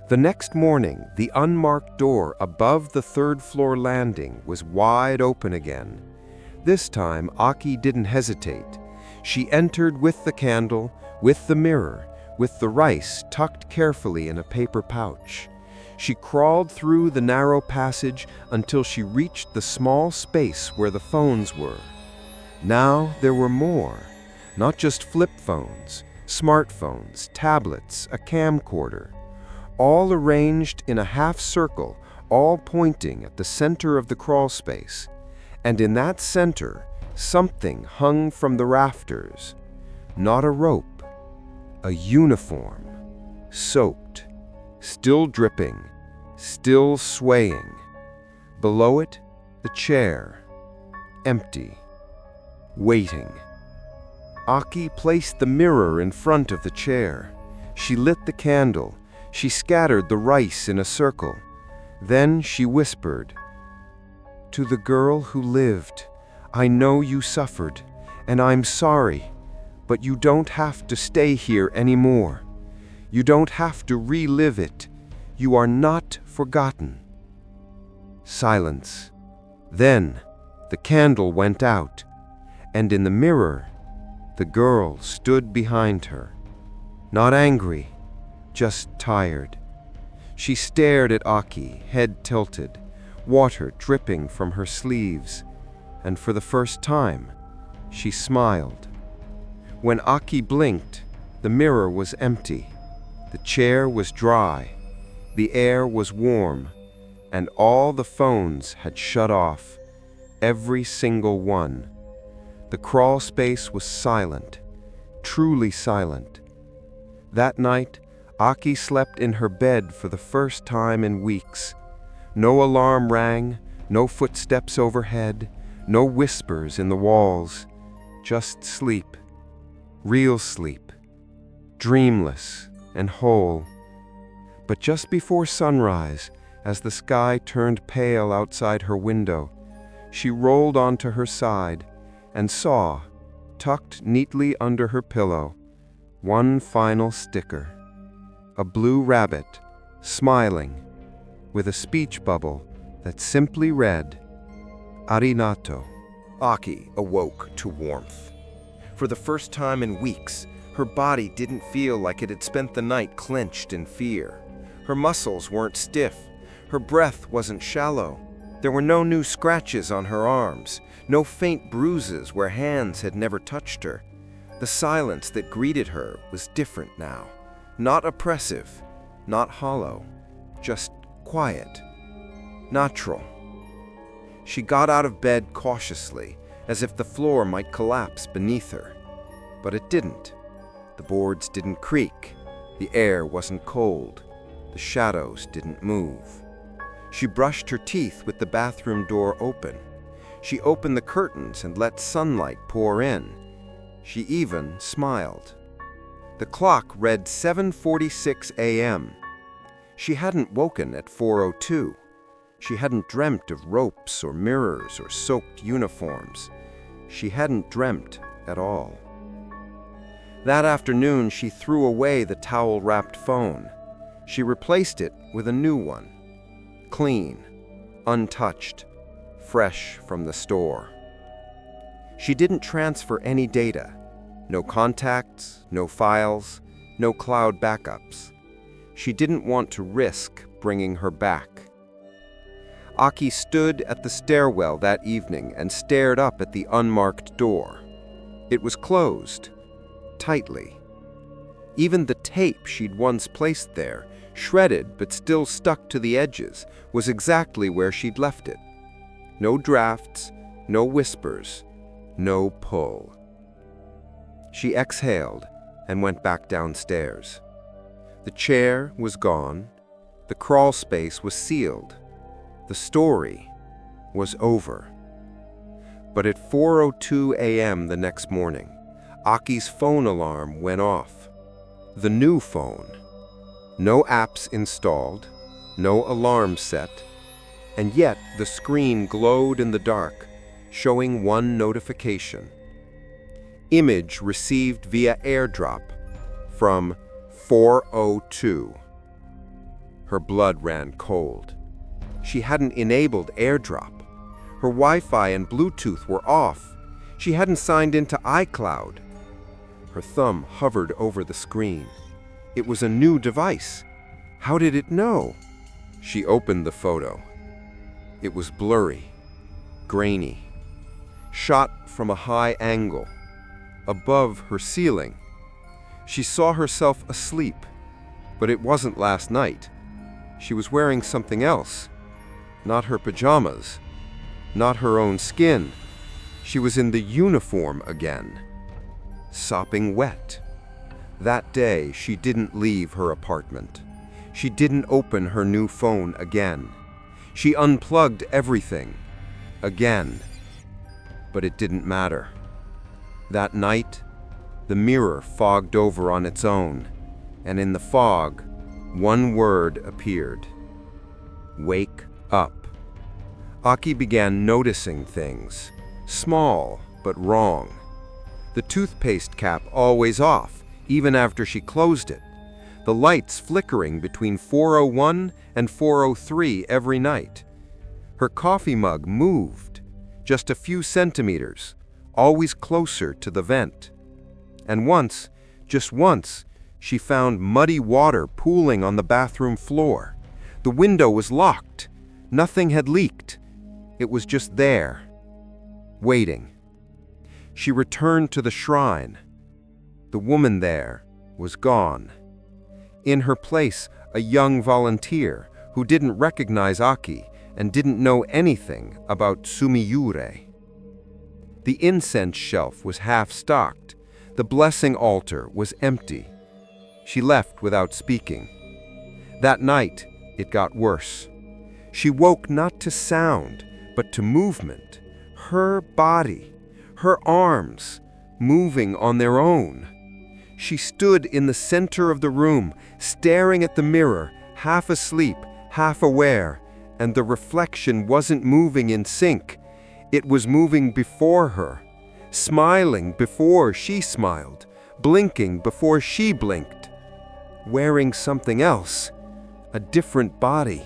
The next morning, the unmarked door above the third-floor landing was wide open again. This time, Aki didn't hesitate. She entered with the candle, with the mirror, with the rice tucked carefully in a paper pouch. She crawled through the narrow passage until she reached the small space where the phones were. Now there were more, not just flip phones, smartphones, tablets, a camcorder, all arranged in a half circle, all pointing at the center of the crawl space. And in that center, something hung from the rafters. Not a rope, a uniform, soaked, still dripping, still swaying. Below it, the chair, empty, waiting. Aki placed the mirror in front of the chair. She lit the candle. She scattered the rice in a circle. Then she whispered, To the girl who lived, I know you suffered, and I'm sorry, but you don't have to stay here anymore. You don't have to relive it. You are not forgotten. Silence. Then the candle went out, and in the mirror, the girl stood behind her. Not angry, just tired. She stared at Aki, head tilted, water dripping from her sleeves, and for the first time, she smiled. When Aki blinked, the mirror was empty. The chair was dry, the air was warm, and all the phones had shut off, every single one. The crawl space was silent, truly silent. That night, Aki slept in her bed for the first time in weeks. No alarm rang, no footsteps overhead, no whispers in the walls. Just sleep. Real sleep. dreamless and whole. But just before sunrise, as the sky turned pale outside her window, she rolled onto her side and saw, tucked neatly under her pillow, one final sticker. A blue rabbit, smiling, with a speech bubble that simply read, "Arigato." Aki awoke to warmth. For the first time in weeks, her body didn't feel like it had spent the night clenched in fear. Her muscles weren't stiff. Her breath wasn't shallow. There were no new scratches on her arms, no faint bruises where hands had never touched her. The silence that greeted her was different now. Not oppressive, not hollow, just quiet, natural. She got out of bed cautiously, as if the floor might collapse beneath her. But it didn't. The boards didn't creak. The air wasn't cold. The shadows didn't move. She brushed her teeth with the bathroom door open. She opened the curtains and let sunlight pour in. She even smiled. The clock read 7:46 a.m. She hadn't woken at 4:02. She hadn't dreamt of ropes or mirrors or soaked uniforms. She hadn't dreamt at all. That afternoon, she threw away the towel-wrapped phone. She replaced it with a new one. Clean, untouched, fresh from the store. She didn't transfer any data. No contacts, no files, no cloud backups. She didn't want to risk bringing her back. Aki stood at the stairwell that evening and stared up at the unmarked door. It was closed, tightly. Even the tape she'd once placed there, shredded but still stuck to the edges, was exactly where she'd left it. No drafts, no whispers, no pull. She exhaled and went back downstairs. The chair was gone. The crawl space was sealed. The story was over. But at 4:02 a.m. the next morning, Aki's phone alarm went off. The new phone. No apps installed, no alarm set, and yet the screen glowed in the dark, showing one notification. Image received via airdrop from 4:02. Her blood ran cold. She hadn't enabled airdrop. Her Wi-Fi and Bluetooth were off. She hadn't signed into iCloud. Her thumb hovered over the screen. It was a new device. How did it know? She opened the photo. It was blurry, grainy, shot from a high angle, above her ceiling. She saw herself asleep, but it wasn't last night. She was wearing something else. Not her pajamas, not her own skin. She was in the uniform again, sopping wet. That day, she didn't leave her apartment. She didn't open her new phone again. She unplugged everything, again. But it didn't matter. That night, the mirror fogged over on its own, and in the fog, one word appeared. Wake up. Aki began noticing things, small but wrong. The toothpaste cap always off, even after she closed it. The lights flickering between 4:01 and 4:03 every night. Her coffee mug moved, just a few centimeters, always closer to the vent. And once, just once, she found muddy water pooling on the bathroom floor. The window was locked. Nothing had leaked. It was just there, waiting. She returned to the shrine. The woman there was gone. In her place, a young volunteer who didn't recognize Aki and didn't know anything about tsumi yūrei. The incense shelf was half-stocked. The blessing altar was empty. She left without speaking. That night, it got worse. She woke not to sound, but to movement. Her body, her arms, moving on their own. She stood in the center of the room, staring at the mirror, half asleep, half aware, and the reflection wasn't moving in sync. It was moving before her, smiling before she smiled, blinking before she blinked, wearing something else, a different body,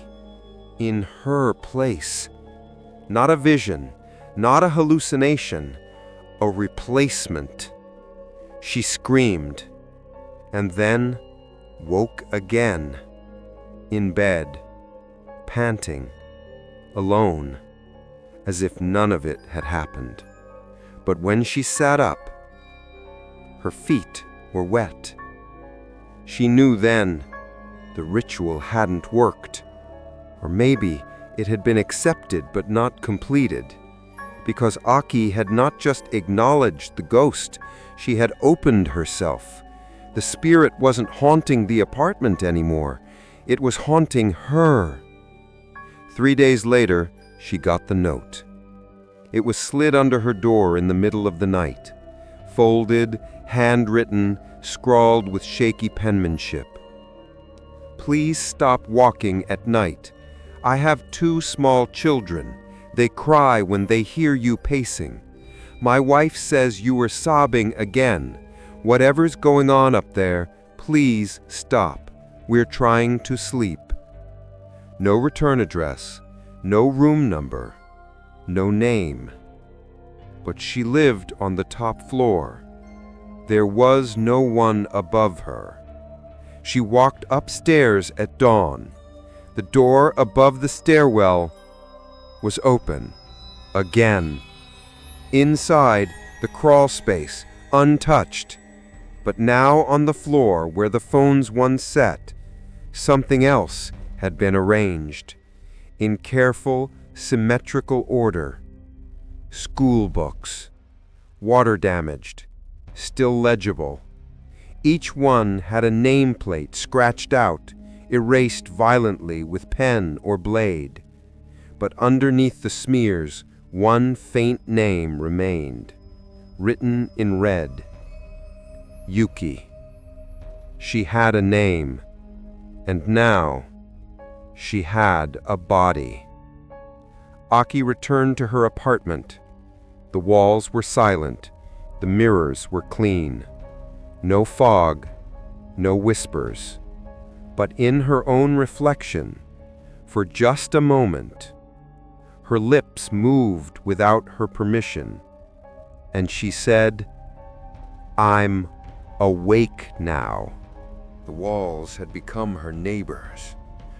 in her place. Not a vision, not a hallucination, a replacement. She screamed, and then woke again, in bed, panting, alone, as if none of it had happened. But when she sat up, her feet were wet. She knew then the ritual hadn't worked, or maybe it had been accepted but not completed, because Aki had not just acknowledged the ghost, she had opened herself. The spirit wasn't haunting the apartment anymore, it was haunting her. 3 days later, she got the note. It was slid under her door in the middle of the night, folded, handwritten, scrawled with shaky penmanship. Please stop walking at night. I have 2 small children. They cry when they hear you pacing. My wife says you were sobbing again. Whatever's going on up there, please stop. We're trying to sleep. No return address, no room number, no name. But she lived on the top floor. There was no one above her. She walked upstairs at dawn. The door above the stairwell was open. Again. Inside, the crawl space, untouched. But now on the floor where the phones once sat, something else had been arranged. In careful, symmetrical order. School books. Water damaged. Still legible. Each one had a nameplate scratched out, erased violently with pen or blade. But underneath the smears, one faint name remained, written in red. Yuki. She had a name, and now she had a body. Aki returned to her apartment. The walls were silent, the mirrors were clean. No fog, no whispers. But in her own reflection, for just a moment, her lips moved without her permission, and she said, "I'm awake now." The walls had become her neighbors,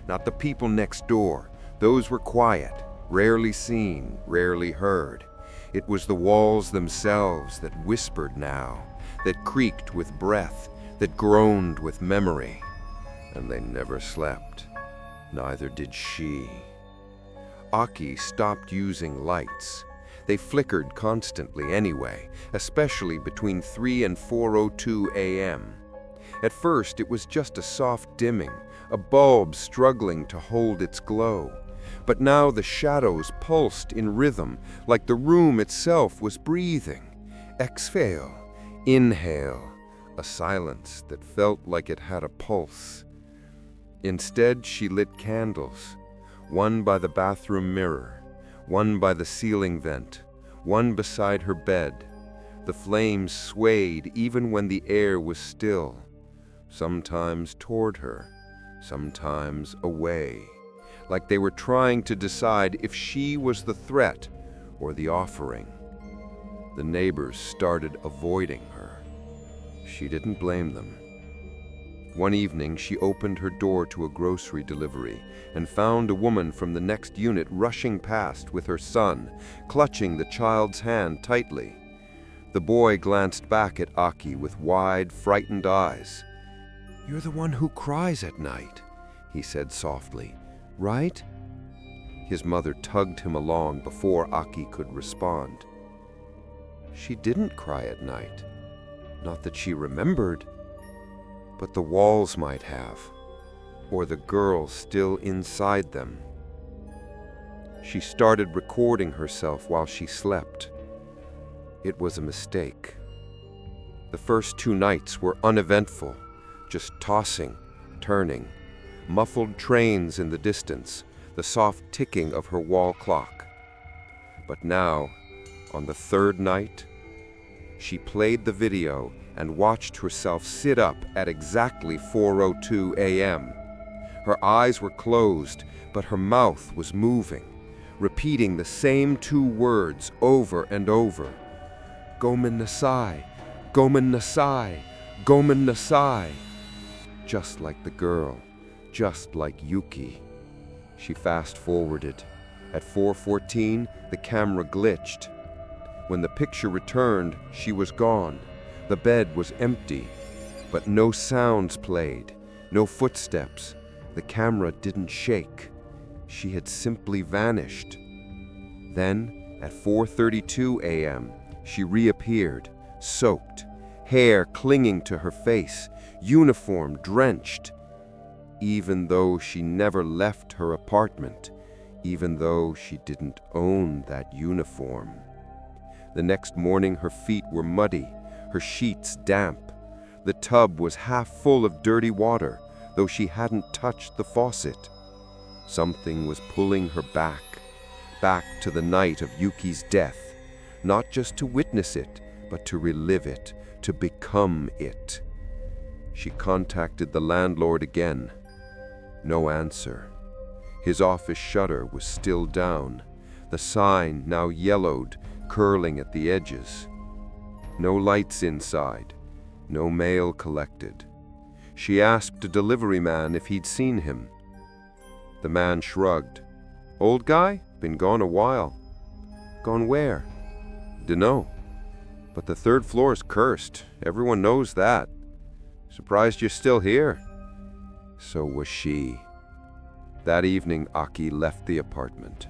not the people next door. Those were quiet, rarely seen, rarely heard. It was the walls themselves that whispered now, that creaked with breath, that groaned with memory. And they never slept. Neither did she. Aki stopped using lights. They flickered constantly anyway, especially between 3 and 4:02 a.m. At first, it was just a soft dimming, a bulb struggling to hold its glow. But now the shadows pulsed in rhythm, like the room itself was breathing. Exhale, inhale, a silence that felt like it had a pulse. Instead, she lit candles, one by the bathroom mirror, one by the ceiling vent, one beside her bed. The flames swayed even when the air was still, sometimes toward her, sometimes away, like they were trying to decide if she was the threat or the offering. The neighbors started avoiding her. She didn't blame them. One evening, she opened her door to a grocery delivery and found a woman from the next unit rushing past with her son, clutching the child's hand tightly. The boy glanced back at Aki with wide, frightened eyes. "You're the one who cries at night," he said softly, "right?" His mother tugged him along before Aki could respond. She didn't cry at night. Not that she remembered. But the walls might have, or the girl still inside them. She started recording herself while she slept. It was a mistake. The first 2 nights were uneventful, just tossing, turning, muffled trains in the distance, the soft ticking of her wall clock. But now, on the 3rd night, she played the video and watched herself sit up at exactly 4:02 a.m. Her eyes were closed, but her mouth was moving, repeating the same 2 words over and over. Gomen Nasai, Gomen Nasai, Gomen Nasai. Just like the girl, just like Yuki. She fast-forwarded. At 4:14, the camera glitched. When the picture returned, she was gone. The bed was empty, but no sounds played, no footsteps. The camera didn't shake. She had simply vanished. Then, at 4:32 a.m., she reappeared, soaked, hair clinging to her face, uniform drenched. Even though she never left her apartment, even though she didn't own that uniform. The next morning, her feet were muddy, her sheets damp. The tub was half full of dirty water, though she hadn't touched the faucet. Something was pulling her back to the night of Yuki's death, not just to witness it, but to relive it, to become it. She contacted the landlord again. No answer. His office shutter was still down, the sign now yellowed, curling at the edges. No lights inside, no mail collected. She asked a delivery man if he'd seen him. The man shrugged. Old guy? Been gone a while. Gone where? Dunno. But the 3rd floor's cursed. Everyone knows that. Surprised you're still here. So was she. That evening, Aki left the apartment.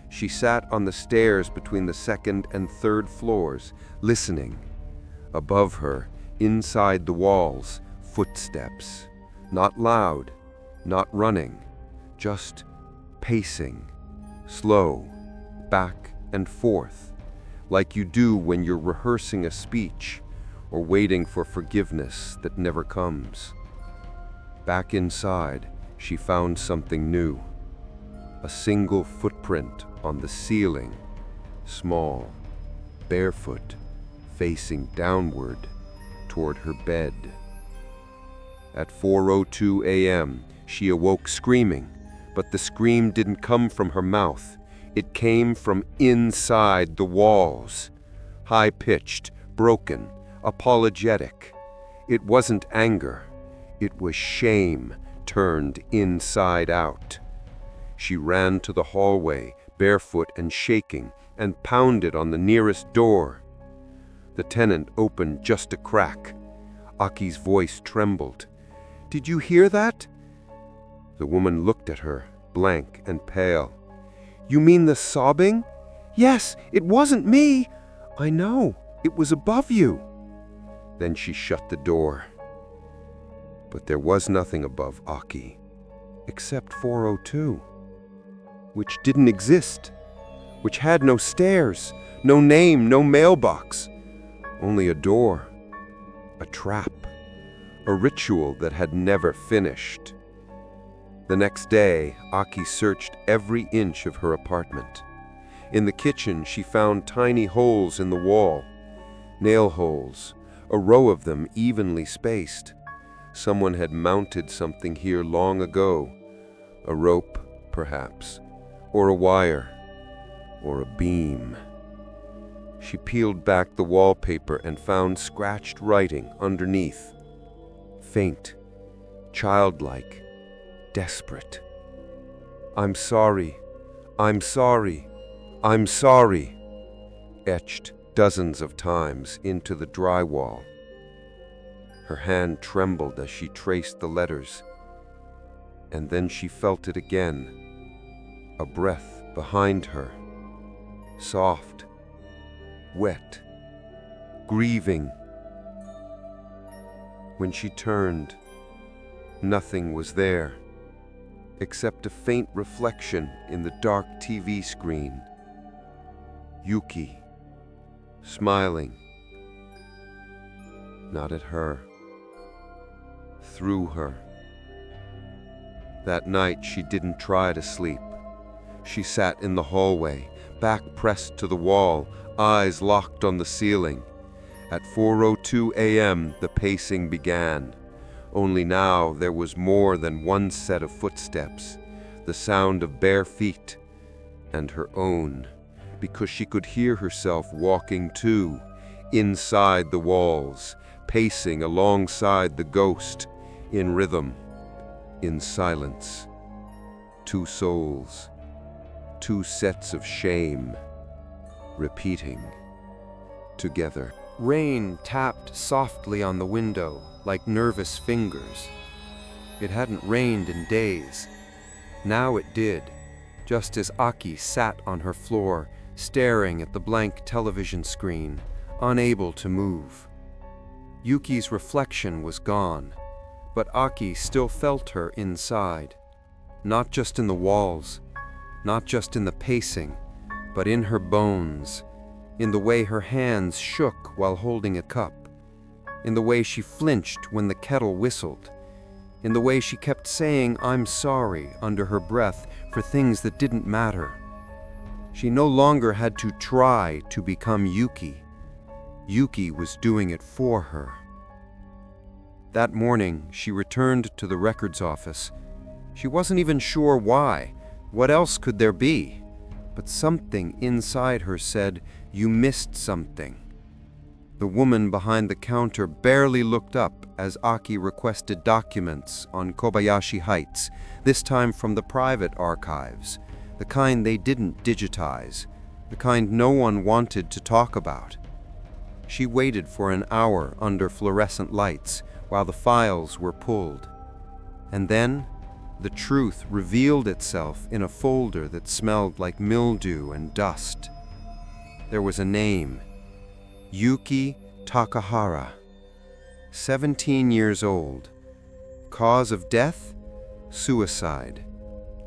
She sat on the stairs between the 2nd and 3rd floors, listening. Above her, inside the walls, footsteps. Not loud, not running, just pacing, slow, back and forth, like you do when you're rehearsing a speech or waiting for forgiveness that never comes. Back inside, she found something new. A single footprint on the ceiling, small, barefoot, facing downward toward her bed. At 4:02 a.m., she awoke screaming, but the scream didn't come from her mouth. It came from inside the walls. High-pitched, broken, apologetic. It wasn't anger. It was shame turned inside out. She ran to the hallway, barefoot and shaking, and pounded on the nearest door. The tenant opened just a crack. Aki's voice trembled. "Did you hear that?" The woman looked at her, blank and pale. "You mean the sobbing?" "Yes, it wasn't me." "I know, it was above you." Then she shut the door. But there was nothing above Aki, except 402, which didn't exist, which had no stairs, no name, no mailbox, only a door, a trap, a ritual that had never finished. The next day, Aki searched every inch of her apartment. In the kitchen, she found tiny holes in the wall, nail holes, a row of them evenly spaced. Someone had mounted something here long ago, a rope, perhaps, or a wire, or a beam. She peeled back the wallpaper and found scratched writing underneath. Faint, childlike, desperate. "I'm sorry, I'm sorry, I'm sorry," etched dozens of times into the drywall. Her hand trembled as she traced the letters, and then she felt it again, a breath behind her, soft, wet, grieving. When she turned, nothing was there, except a faint reflection in the dark TV screen. Yuki, smiling. not at her. Through her. That night she didn't try to sleep. She sat in the hallway, back pressed to the wall, eyes locked on the ceiling. At 4:02 a.m. the pacing began. Only now there was more than one set of footsteps, the sound of bare feet, and her own, because she could hear herself walking too, inside the walls, pacing alongside the ghost, in rhythm, in silence. Two souls, two sets of shame, repeating together. Rain tapped softly on the window like nervous fingers. It hadn't rained in days. Now it did, just as Aki sat on her floor, staring at the blank television screen, unable to move. Yuki's reflection was gone, but Aki still felt her inside, not just in the walls, not just in the pacing, but in her bones, in the way her hands shook while holding a cup, in the way she flinched when the kettle whistled, in the way she kept saying "I'm sorry" under her breath for things that didn't matter. She no longer had to try to become Yuki. Yuki was doing it for her. That morning, she returned to the records office. She wasn't even sure why. What else could there be? But something inside her said, "You missed something." The woman behind the counter barely looked up as Aki requested documents on Kobayashi Heights, this time from the private archives, the kind they didn't digitize, the kind no one wanted to talk about. She waited for an hour under fluorescent lights while the files were pulled. And then, the truth revealed itself in a folder that smelled like mildew and dust. There was a name, Yuki Takahara, 17 years old. Cause of death? Suicide.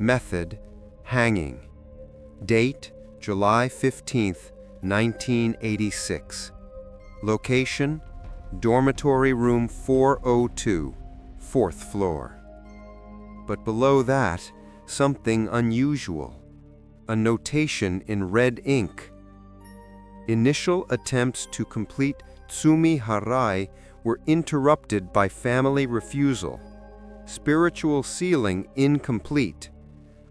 Method? Hanging. Date? July 15th, 1986. Location? Dormitory room 402, 4th floor. But below that, something unusual. A notation in red ink. Initial attempts to complete tsumi harai were interrupted by family refusal. Spiritual sealing incomplete.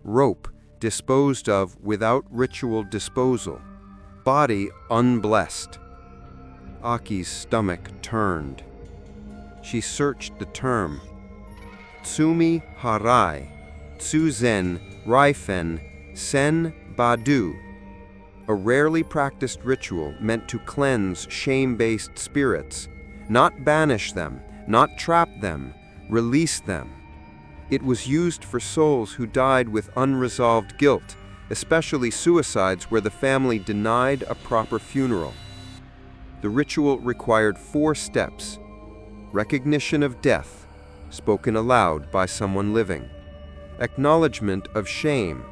Rope disposed of without ritual disposal. Body unblessed. Aki's stomach turned. She searched the term. Tsumi harai, tsuzen, raifen, sen badu. A rarely practiced ritual meant to cleanse shame-based spirits, not banish them, not trap them, release them. It was used for souls who died with unresolved guilt, especially suicides where the family denied a proper funeral. The ritual required 4 steps. Recognition of death, spoken aloud by someone living. Acknowledgement of shame.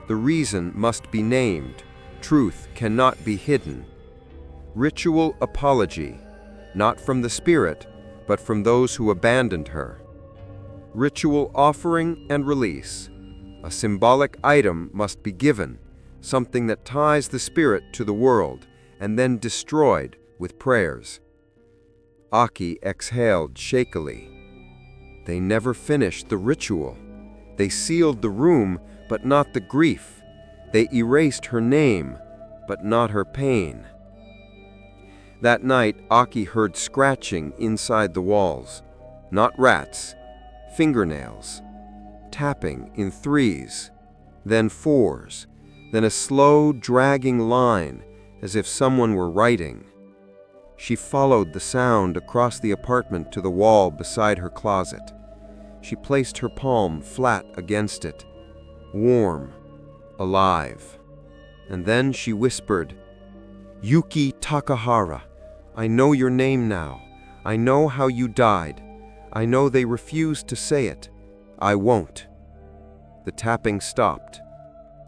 The reason must be named. Truth cannot be hidden. Ritual apology, not from the spirit, but from those who abandoned her. Ritual offering and release. A symbolic item must be given, something that ties the spirit to the world, and then destroyed with prayers. Aki exhaled shakily. They never finished the ritual. They sealed the room, but not the grief. They erased her name, but not her pain. That night, Aki heard scratching inside the walls. Not rats, fingernails. Tapping in 3s, then 4s, then a slow, dragging line, as if someone were writing. She followed the sound across the apartment to the wall beside her closet. She placed her palm flat against it, warm, alive. And then she whispered, "Yuki Takahara, I know your name now. I know how you died. I know they refused to say it. I won't." The tapping stopped,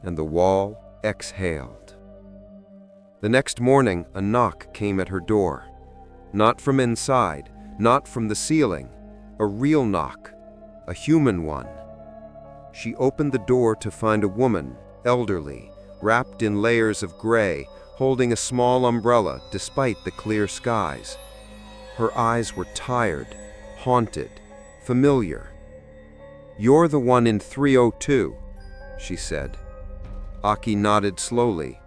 and the wall exhaled. The next morning, a knock came at her door. Not from inside, not from the ceiling, a real knock, a human one. She opened the door to find a woman, elderly, wrapped in layers of gray, holding a small umbrella despite the clear skies. Her eyes were tired, haunted, familiar. "You're the one in 302, she said. Aki nodded slowly.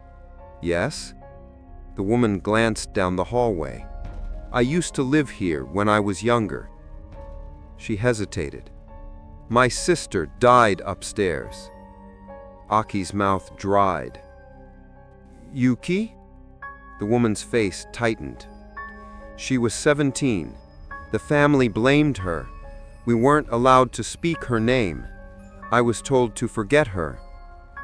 "Yes?" The woman glanced down the hallway. "I used to live here when I was younger." She hesitated. "My sister died upstairs." Aki's mouth dried. "Yuki?" The woman's face tightened. "She was 17. The family blamed her. We weren't allowed to speak her name. I was told to forget her.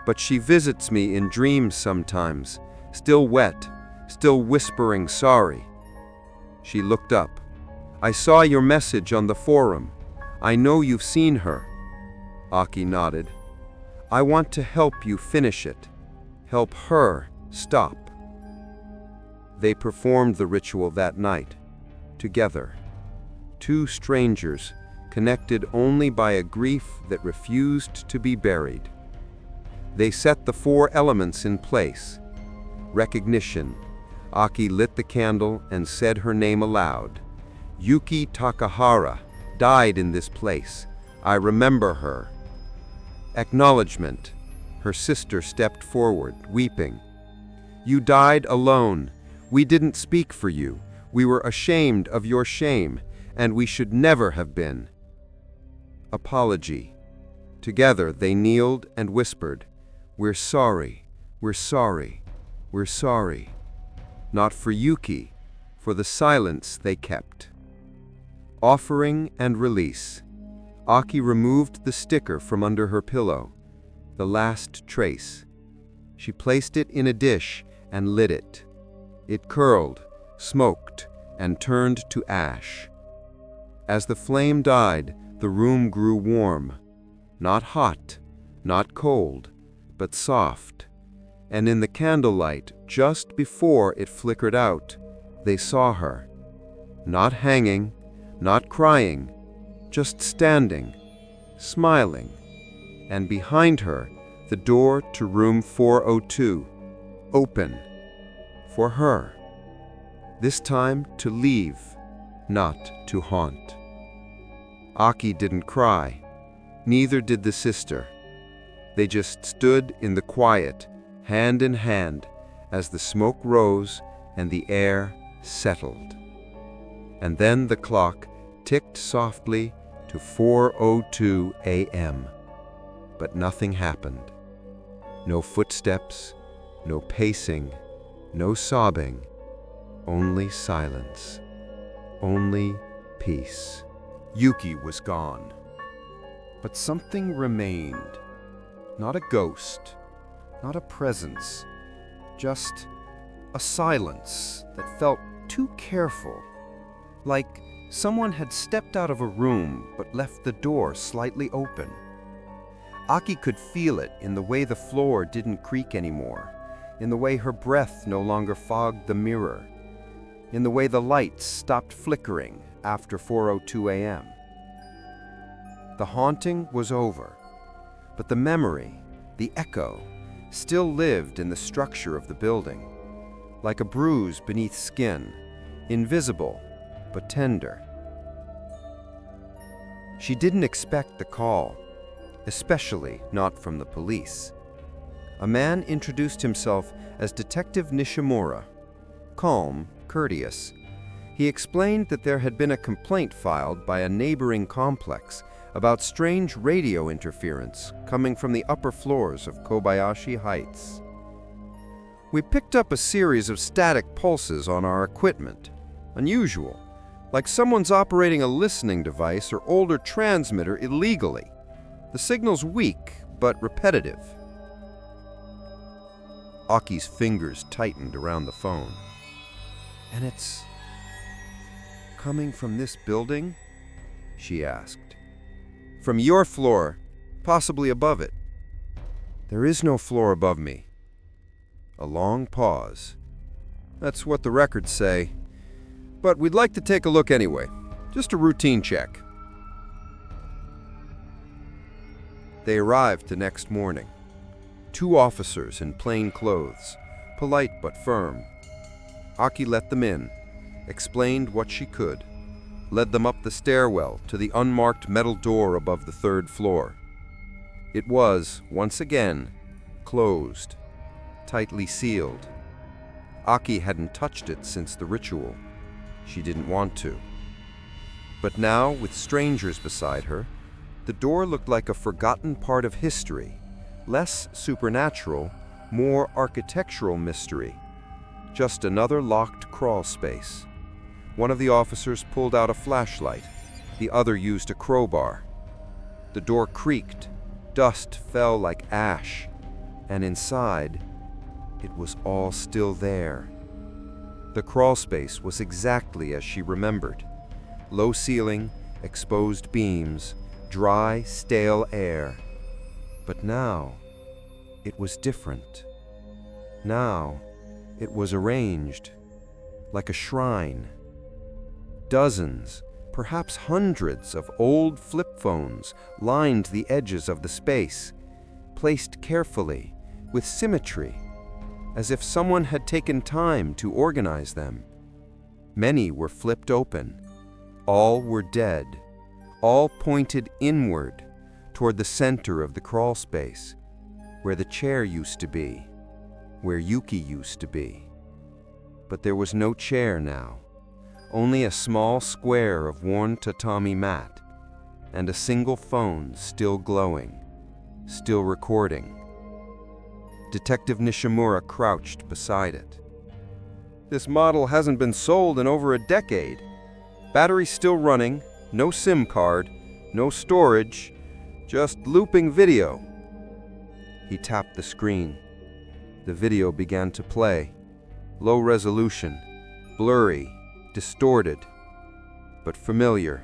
But she visits me in dreams sometimes, still wet, still whispering sorry." She looked up. "I saw your message on the forum. I know you've seen her." Aki nodded. "I want to help you finish it. Help her stop." They performed the ritual that night, together. Two strangers, connected only by a grief that refused to be buried. They set the 4 elements in place. Recognition. Aki lit the candle and said her name aloud. "Yuki Takahara died in this place. I remember her." Acknowledgement. Her sister stepped forward, weeping. "You died alone. We didn't speak for you. We were ashamed of your shame, and we should never have been." Apology. Together they kneeled and whispered, "We're sorry, we're sorry, we're sorry." Not for Yuki, for the silence they kept. Offering and release. Aki removed the sticker from under her pillow, the last trace. She placed it in a dish and lit it. It curled, smoked, and turned to ash. As the flame died, the room grew warm. Not hot, not cold, but soft. And in the candlelight, just before it flickered out, they saw her. Not hanging, not crying, just standing, smiling. And behind her, the door to room 402, open. For her. This time to leave, not to haunt. Aki didn't cry. Neither did the sister. They just stood in the quiet, hand in hand, as the smoke rose and the air settled. And then the clock ticked softly to 4:02 a.m. But nothing happened. No footsteps, no pacing, no sobbing, only silence, only peace. Yuki was gone. But something remained. Not a ghost, not a presence, just a silence that felt too careful, like someone had stepped out of a room but left the door slightly open. Aki could feel it in the way the floor didn't creak anymore, in the way her breath no longer fogged the mirror, in the way the lights stopped flickering after 4:02 a.m. The haunting was over, but the memory, the echo, still lived in the structure of the building, like a bruise beneath skin, invisible but tender. She didn't expect the call, especially not from the police. A man introduced himself as Detective Nishimura. Calm, courteous. He explained that there had been a complaint filed by a neighboring complex about strange radio interference coming from the upper floors of Kobayashi Heights. "We picked up a series of static pulses on our equipment. Unusual, like someone's operating a listening device or older transmitter illegally. The signal's weak, but repetitive." Aki's fingers tightened around the phone. "And it's coming from this building?" she asked. "From your floor, possibly above it." "There is no floor above me." A long pause. "That's what the records say. But we'd like to take a look anyway. Just a routine check. They arrived the next morning. 2 officers in plain clothes, polite but firm. Aki let them in, explained what she could, led them up the stairwell to the unmarked metal door above the 3rd floor. It was, once again, closed, tightly sealed. Aki hadn't touched it since the ritual. She didn't want to. But now, with strangers beside her, the door looked like a forgotten part of history, less supernatural, more architectural mystery. Just another locked crawl space. One of the officers pulled out a flashlight. The other used a crowbar. The door creaked. Dust fell like ash. And inside, it was all still there. The crawl space was exactly as she remembered. Low ceiling, exposed beams, dry, stale air. But now, it was different. Now, it was arranged, like a shrine. Dozens, perhaps hundreds of old flip phones lined the edges of the space, placed carefully, with symmetry, as if someone had taken time to organize them. Many were flipped open. All were dead. All pointed inward, toward the center of the crawl space, where the chair used to be, where Yuki used to be. But there was no chair now, only a small square of worn tatami mat, and a single phone still glowing, still recording. Detective Nishimura crouched beside it. This model hasn't been sold in over a decade. Battery still running, no SIM card, no storage, just looping video. He tapped the screen. The video began to play. Low resolution, blurry, distorted, but familiar.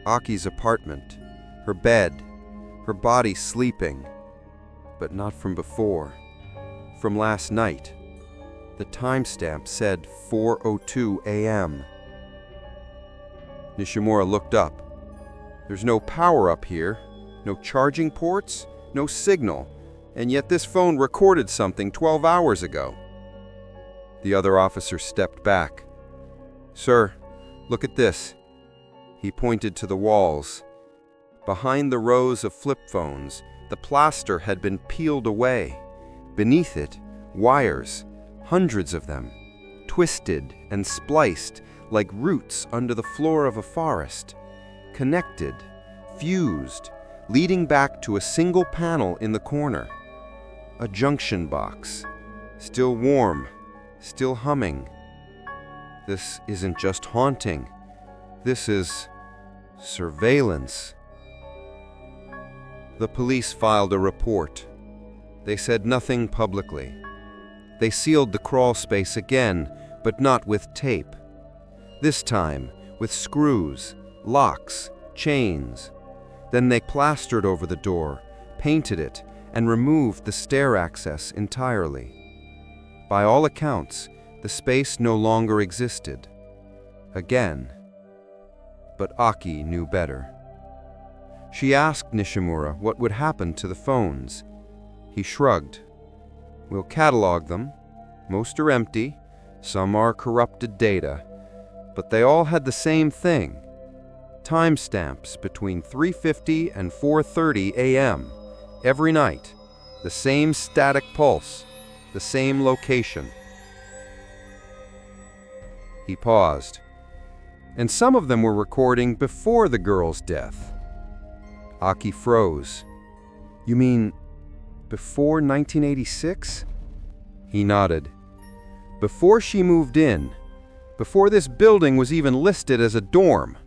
Aki's apartment, her bed, her body sleeping, but not from before, from last night. The timestamp said 4:02 a.m. Nishimura looked up. There's no power up here, no charging ports, no signal, and yet this phone recorded something 12 hours ago. The other officer stepped back. "Sir, look at this." He pointed to the walls. Behind the rows of flip phones, the plaster had been peeled away. Beneath it, wires, hundreds of them, twisted and spliced like roots under the floor of a forest, connected, fused, leading back to a single panel in the corner. A junction box, still warm, still humming. This isn't just haunting. This is surveillance. The police filed a report. They said nothing publicly. They sealed the crawl space again, but not with tape. This time, with screws, locks, chains. Then they plastered over the door, painted it, and removed the stair access entirely. By all accounts, the space no longer existed. Again. But Aki knew better. She asked Nishimura what would happen to the phones. He shrugged. "We'll catalog them. Most are empty, some are corrupted data. But they all had the same thing. Timestamps between 3:50 and 4:30 a.m. every night. The same static pulse, the same location." He paused. "And some of them were recording before the girl's death." Aki froze. "You mean before 1986? He nodded. "Before she moved in. Before this building was even listed as a dorm."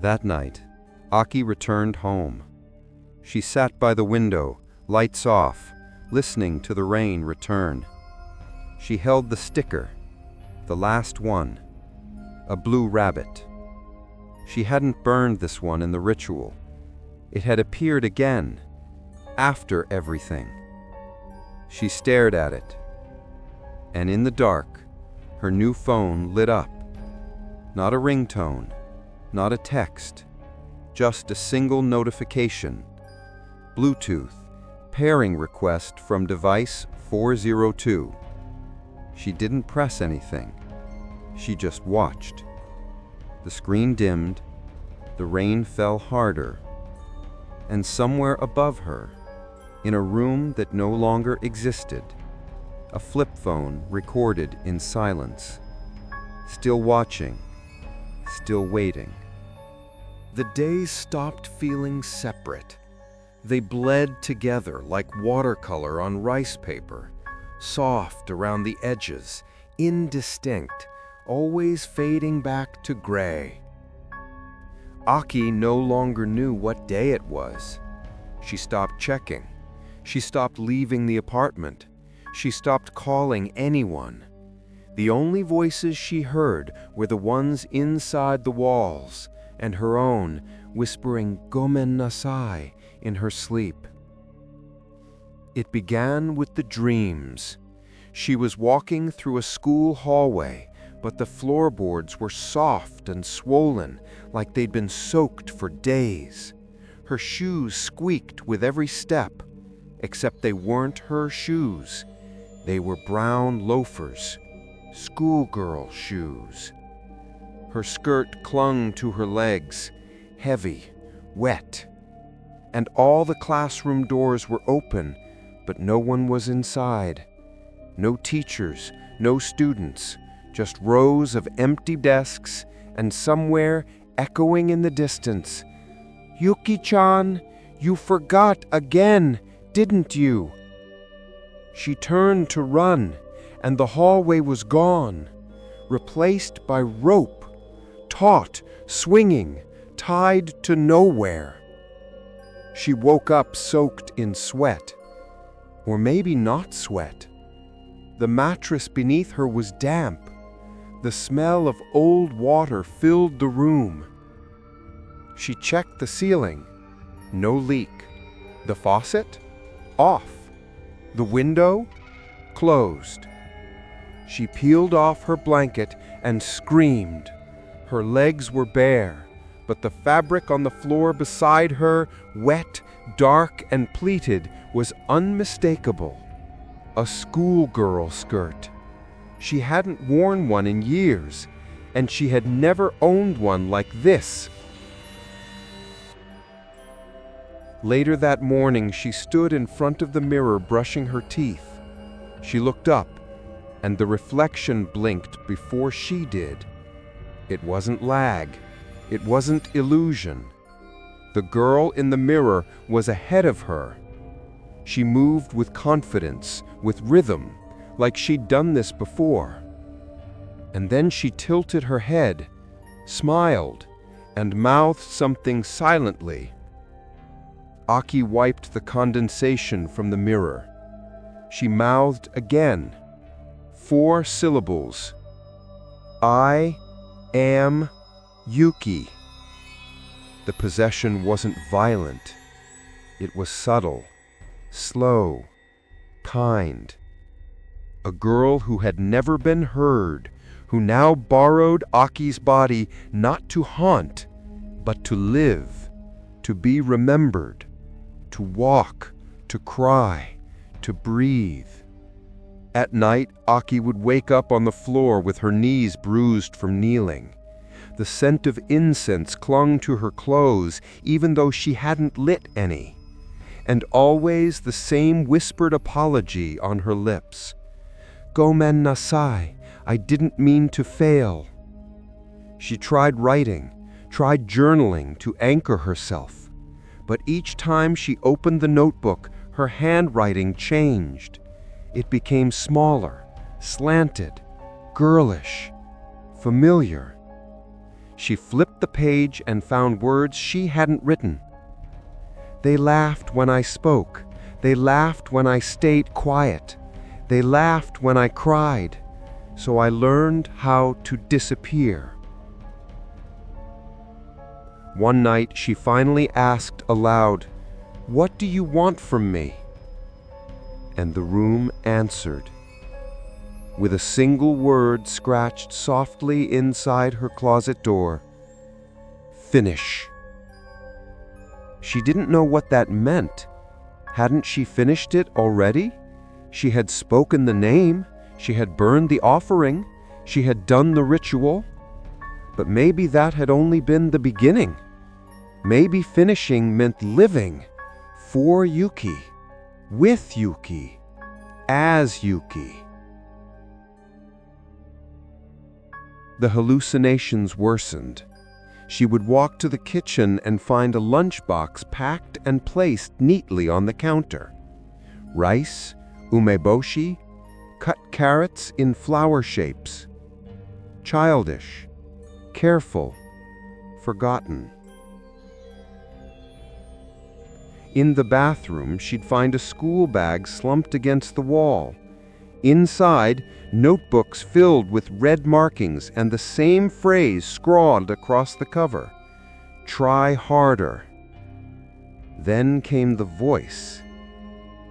That night, Aki returned home. She sat by the window, lights off, listening to the rain return. She held the sticker, the last one, a blue rabbit. She hadn't burned this one in the ritual. It had appeared again, after everything. She stared at it, and in the dark, her new phone lit up, Not a ringtone, not a text, just a single notification. Bluetooth, pairing request from device 402. She didn't press anything. She just watched. The screen dimmed, the rain fell harder, and somewhere above her, in a room that no longer existed, a flip phone recorded in silence. Still watching, still waiting. The days stopped feeling separate. They bled together like watercolor on rice paper, soft around the edges, indistinct, always fading back to gray. Aki no longer knew what day it was. She stopped checking. She stopped leaving the apartment. She stopped calling anyone. The only voices she heard were the ones inside the walls, and her own whispering "Gomen nasai" in her sleep. It began with the dreams. She was walking through a school hallway, but the floorboards were soft and swollen, like they'd been soaked for days. Her shoes squeaked with every step, except they weren't her shoes. They were brown loafers, schoolgirl shoes. Her skirt clung to her legs, heavy, wet. And all the classroom doors were open, but no one was inside. No teachers, no students, just rows of empty desks, and somewhere, echoing in the distance, "Yuki-chan, you forgot again, didn't you?" She turned to run, and the hallway was gone, replaced by rope, taut, swinging, tied to nowhere. She woke up soaked in sweat, or maybe not sweat. The mattress beneath her was damp. The smell of old water filled the room. She checked the ceiling. No leak. The faucet? Off. The window? Closed. She peeled off her blanket and screamed. Her legs were bare, but the fabric on the floor beside her, wet, dark, and pleated, was unmistakable. A schoolgirl skirt. She hadn't worn one in years, and she had never owned one like this. Later that morning, she stood in front of the mirror brushing her teeth. She looked up, and the reflection blinked before she did. It wasn't lag. It wasn't illusion. The girl in the mirror was ahead of her. She moved with confidence, with rhythm, like she'd done this before. And then she tilted her head, smiled, and mouthed something silently. Aki wiped the condensation from the mirror. She mouthed again. 4 syllables. "I am Yuki." The possession wasn't violent. It was subtle, slow, kind. A girl who had never been heard, who now borrowed Aki's body not to haunt, but to live, to be remembered, to walk, to cry, to breathe. At night, Aki would wake up on the floor with her knees bruised from kneeling. The scent of incense clung to her clothes, even though she hadn't lit any. And always the same whispered apology on her lips. "Gomen nasai, I didn't mean to fail." She tried writing, tried journaling to anchor herself. But each time she opened the notebook, her handwriting changed. It became smaller, slanted, girlish, familiar. She flipped the page and found words she hadn't written. "They laughed when I spoke. They laughed when I stayed quiet. They laughed when I cried. So I learned how to disappear." One night she finally asked aloud, "What do you want from me?" And the room answered, with a single word scratched softly inside her closet door. Finish. She didn't know what that meant. Hadn't she finished it already? She had spoken the name, she had burned the offering, she had done the ritual. But maybe that had only been the beginning. Maybe finishing meant living for Yuki, with Yuki, as Yuki. The hallucinations worsened. She would walk to the kitchen and find a lunchbox packed and placed neatly on the counter. Rice, umeboshi, cut carrots in flower shapes. Childish, careful, forgotten. In the bathroom, she'd find a school bag slumped against the wall. Inside, notebooks filled with red markings and the same phrase scrawled across the cover. Try harder. Then came the voice.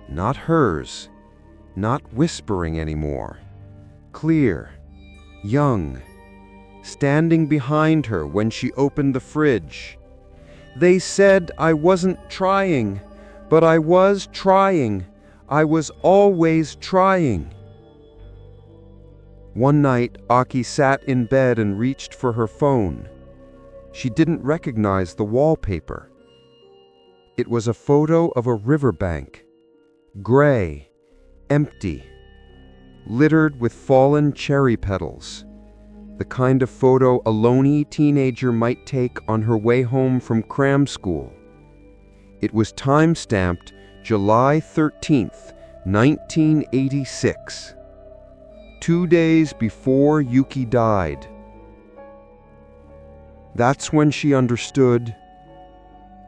Not hers, not whispering anymore. Clear, young, standing behind her when she opened the fridge. They said I wasn't trying, but I was trying. I was always trying. One night, Aki sat in bed and reached for her phone. She didn't recognize the wallpaper. It was a photo of a riverbank, gray, empty, littered with fallen cherry petals, the kind of photo a lonely teenager might take on her way home from cram school. It was time-stamped July 13th, 1986. 2 days before Yuki died. That's when she understood.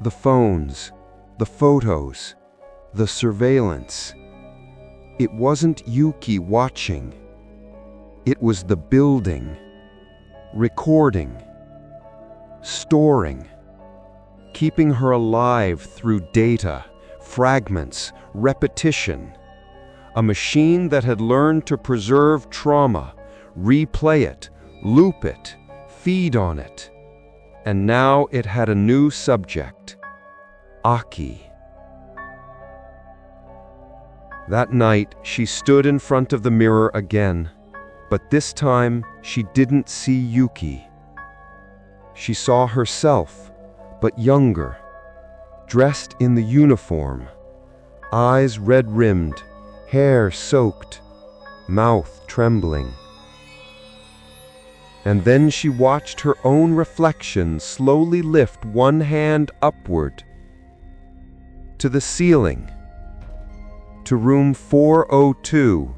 The phones, the photos, the surveillance. It wasn't Yuki watching. It was the building, recording, storing, keeping her alive through data, fragments, repetition. A machine that had learned to preserve trauma, replay it, loop it, feed on it. And now it had a new subject, Aki. That night, she stood in front of the mirror again, but this time she didn't see Yuki. She saw herself, but younger, dressed in the uniform, eyes red-rimmed, hair soaked, mouth trembling. And then she watched her own reflection slowly lift one hand upward to the ceiling, to room 402,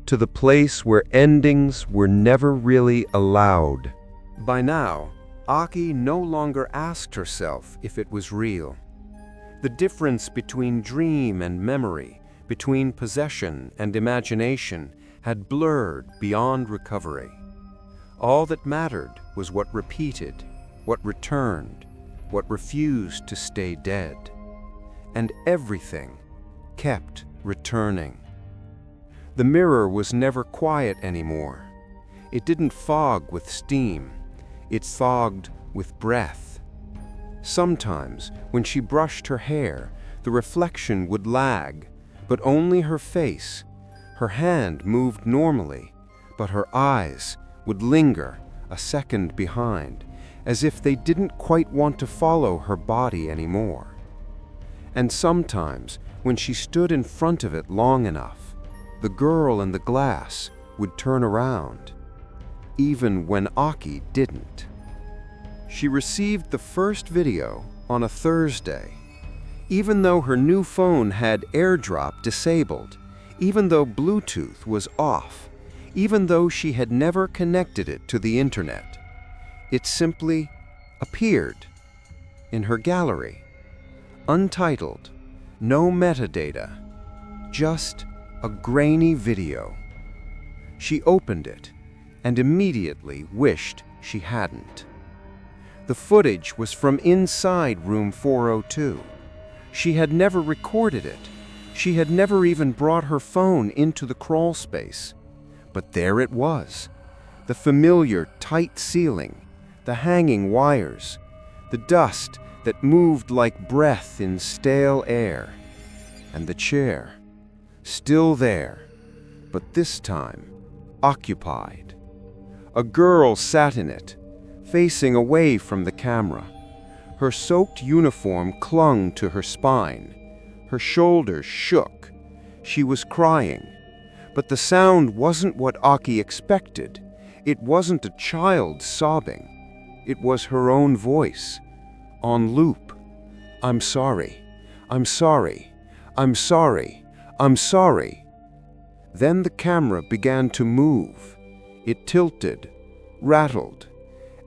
to the place where endings were never really allowed. By now, Aki no longer asked herself if it was real. The difference between dream and memory, between possession and imagination, had blurred beyond recovery. All that mattered was what repeated, what returned, what refused to stay dead. And everything kept returning. The mirror was never quiet anymore. It didn't fog with steam. It fogged with breath. Sometimes, when she brushed her hair, the reflection would lag, but only her face. Her hand moved normally, but her eyes would linger a second behind, as if they didn't quite want to follow her body anymore. And sometimes, when she stood in front of it long enough, the girl in the glass would turn around, even when Aki didn't. She received the first video on a Thursday. Even though her new phone had AirDrop disabled, even though Bluetooth was off, even though she had never connected it to the internet, it simply appeared in her gallery, untitled, no metadata, just a grainy video. She opened it and immediately wished she hadn't. The footage was from inside room 402. She had never recorded it. She had never even brought her phone into the crawl space. But there it was. The familiar tight ceiling, the hanging wires, the dust that moved like breath in stale air. And the chair, still there, but this time occupied. A girl sat in it, facing away from the camera. Her soaked uniform clung to her spine. Her shoulders shook. She was crying. But the sound wasn't what Aki expected. It wasn't a child sobbing. It was her own voice, on loop. "I'm sorry. I'm sorry. I'm sorry. I'm sorry." Then the camera began to move. It tilted, rattled,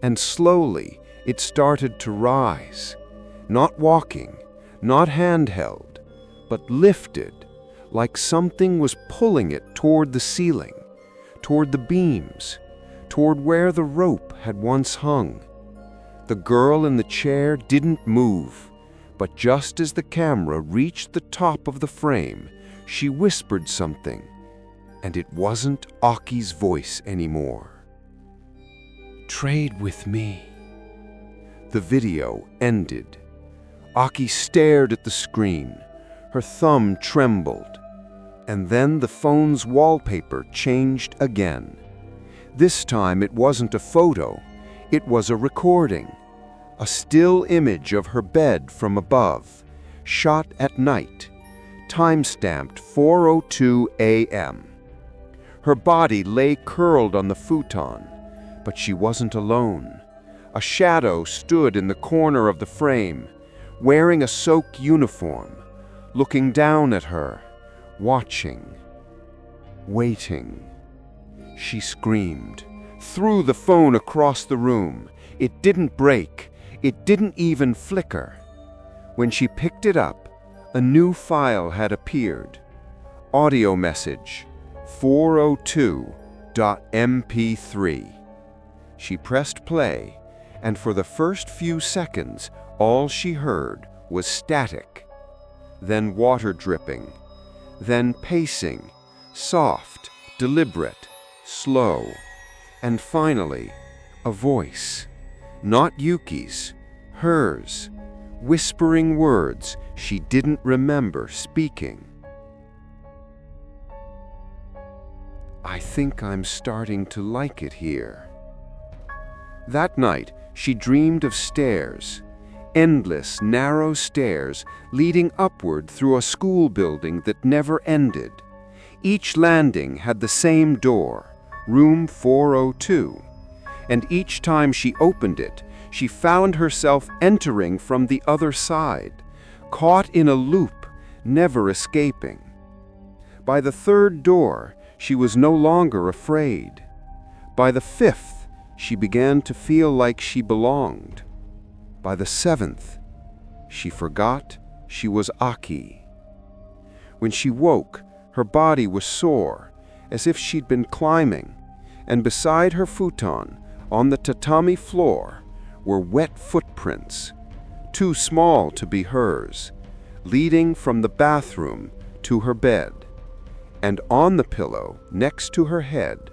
and slowly it started to rise. Not walking, not handheld, but lifted, like something was pulling it toward the ceiling, toward the beams, toward where the rope had once hung. The girl in the chair didn't move, but just as the camera reached the top of the frame, she whispered something, and it wasn't Aki's voice anymore. "Trade with me." The video ended. Aki stared at the screen. Her thumb trembled. And then the phone's wallpaper changed again. This time it wasn't a photo. It was a recording. A still image of her bed from above, shot at night, time-stamped 4:02 a.m. Her body lay curled on the futon, but she wasn't alone. A shadow stood in the corner of the frame, wearing a soaked uniform, looking down at her, watching, waiting. She screamed, threw the phone across the room. It didn't break. It didn't even flicker. When she picked it up, a new file had appeared. Audio message, 402.mp3. She pressed play, and for the first few seconds, all she heard was static. Then water dripping. Then pacing, soft, deliberate, slow. And finally, a voice. Not Yuki's, hers, whispering words she didn't remember speaking. "I think I'm starting to like it here." That night, she dreamed of stairs, endless, narrow stairs leading upward through a school building that never ended. Each landing had the same door, room 402. And each time she opened it, she found herself entering from the other side, caught in a loop, never escaping. By the third door, she was no longer afraid. By the fifth, she began to feel like she belonged. By the seventh, she forgot she was Aki. When she woke, her body was sore, as if she'd been climbing, and beside her futon, on the tatami floor, were wet footprints, too small to be hers, leading from the bathroom to her bed. And on the pillow, next to her head,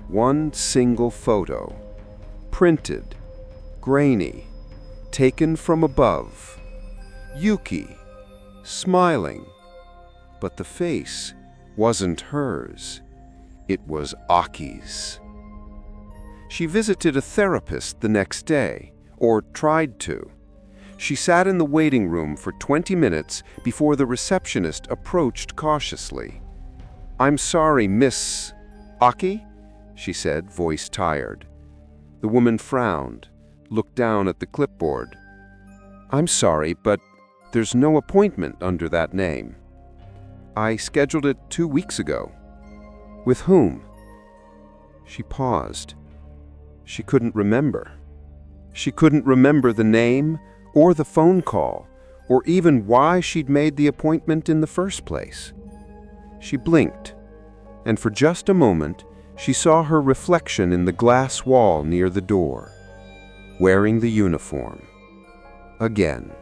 one single photo, printed, grainy, taken from above. Yuki, smiling, but the face wasn't hers. It was Aki's. She visited a therapist the next day, or tried to. She sat in the waiting room for 20 minutes before the receptionist approached cautiously. "I'm sorry, Miss Aki," she said, voice tired. The woman frowned, looked down at the clipboard. "I'm sorry, but there's no appointment under that name. I scheduled it 2 weeks ago." "With whom?" She paused. She couldn't remember. She couldn't remember the name, or the phone call, or even why she'd made the appointment in the first place. She blinked, and for just a moment, she saw her reflection in the glass wall near the door, wearing the uniform. Again.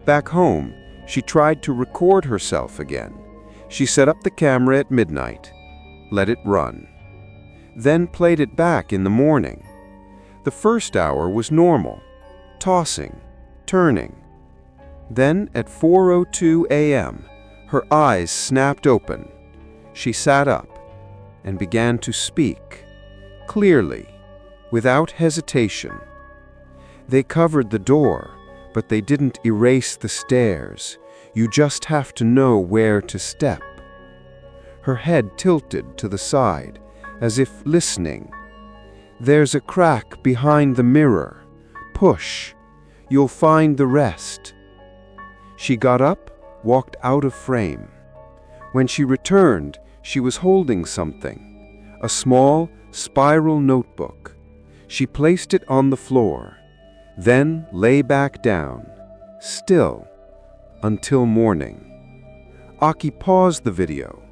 Back home, She tried to record herself again. She set up the camera at midnight, let it run, then played it back in the morning. The first hour was normal, tossing, turning. Then at 4:02 a.m., her eyes snapped open. She sat up and began to speak, clearly, without hesitation. They covered the door, but they didn't erase the stairs. You just have to know where to step. Her head tilted to the side, as if listening. There's a crack behind the mirror. Push. You'll find the rest. She got up, walked out of frame. When she returned, she was holding something, a small, spiral notebook. She placed it on the floor, then lay back down, still, until morning. Aki paused the video,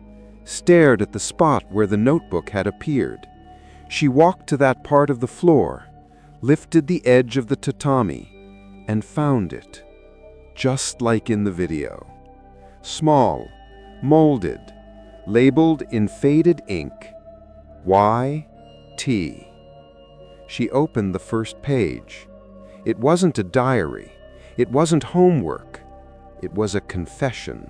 stared at the spot where the notebook had appeared. She walked to that part of the floor, lifted the edge of the tatami, and found it, just like in the video. Small, molded, labeled in faded ink, YT. She opened the first page. It wasn't a diary. It wasn't homework. It was a confession.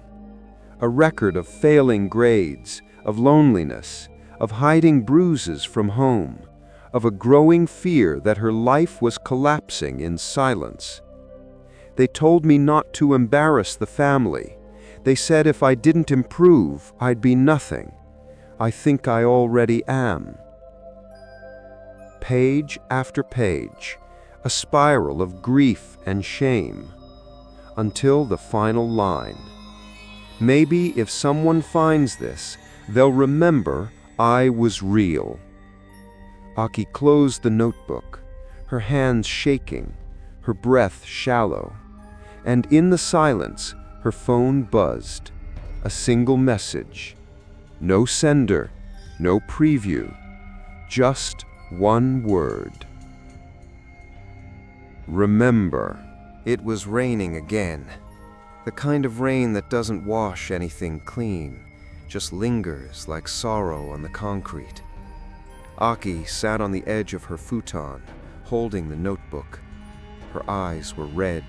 A record of failing grades, of loneliness, of hiding bruises from home, of a growing fear that her life was collapsing in silence. They told me not to embarrass the family. They said if I didn't improve, I'd be nothing. I think I already am. Page after page, a spiral of grief and shame, until the final line. Maybe if someone finds this, they'll remember I was real. Aki closed the notebook, her hands shaking, her breath shallow, and in the silence, her phone buzzed. A single message. No sender, no preview, just one word. Remember. It was raining again. The kind of rain that doesn't wash anything clean, just lingers like sorrow on the concrete. Aki sat on the edge of her futon, holding the notebook. Her eyes were red.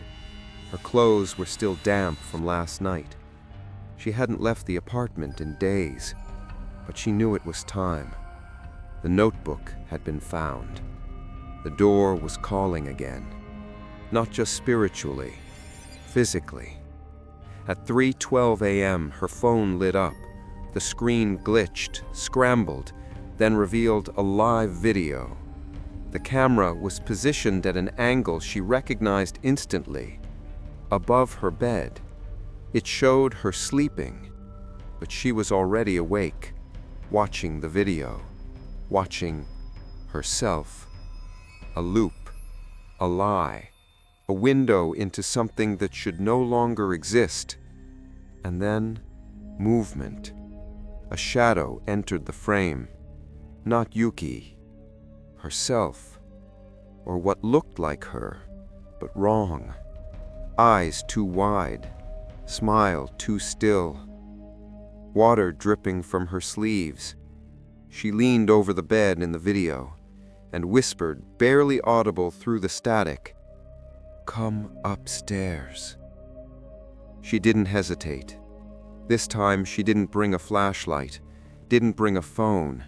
Her clothes were still damp from last night. She hadn't left the apartment in days, but she knew it was time. The notebook had been found. The door was calling again, not just spiritually, physically. At 3:12 a.m., her phone lit up. The screen glitched, scrambled, then revealed a live video. The camera was positioned at an angle she recognized instantly, above her bed. It showed her sleeping, but she was already awake, watching the video, watching herself. A loop, a lie, a window into something that should no longer exist. And then, movement. A shadow entered the frame. Not Yuki, herself, or what looked like her, but wrong. Eyes too wide, smile too still. Water dripping from her sleeves. She leaned over the bed in the video and whispered, barely audible through the static, "Come upstairs." She didn't hesitate. This time she didn't bring a flashlight, didn't bring a phone.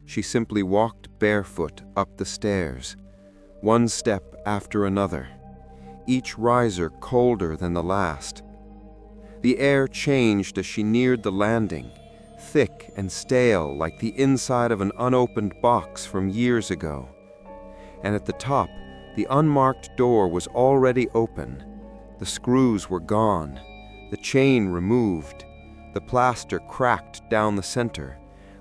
She simply walked barefoot up the stairs, one step after another, each riser colder than the last. The air changed as she neared the landing, thick and stale like the inside of an unopened box from years ago. And at the top, the unmarked door was already open. The screws were gone, the chain removed, the plaster cracked down the center,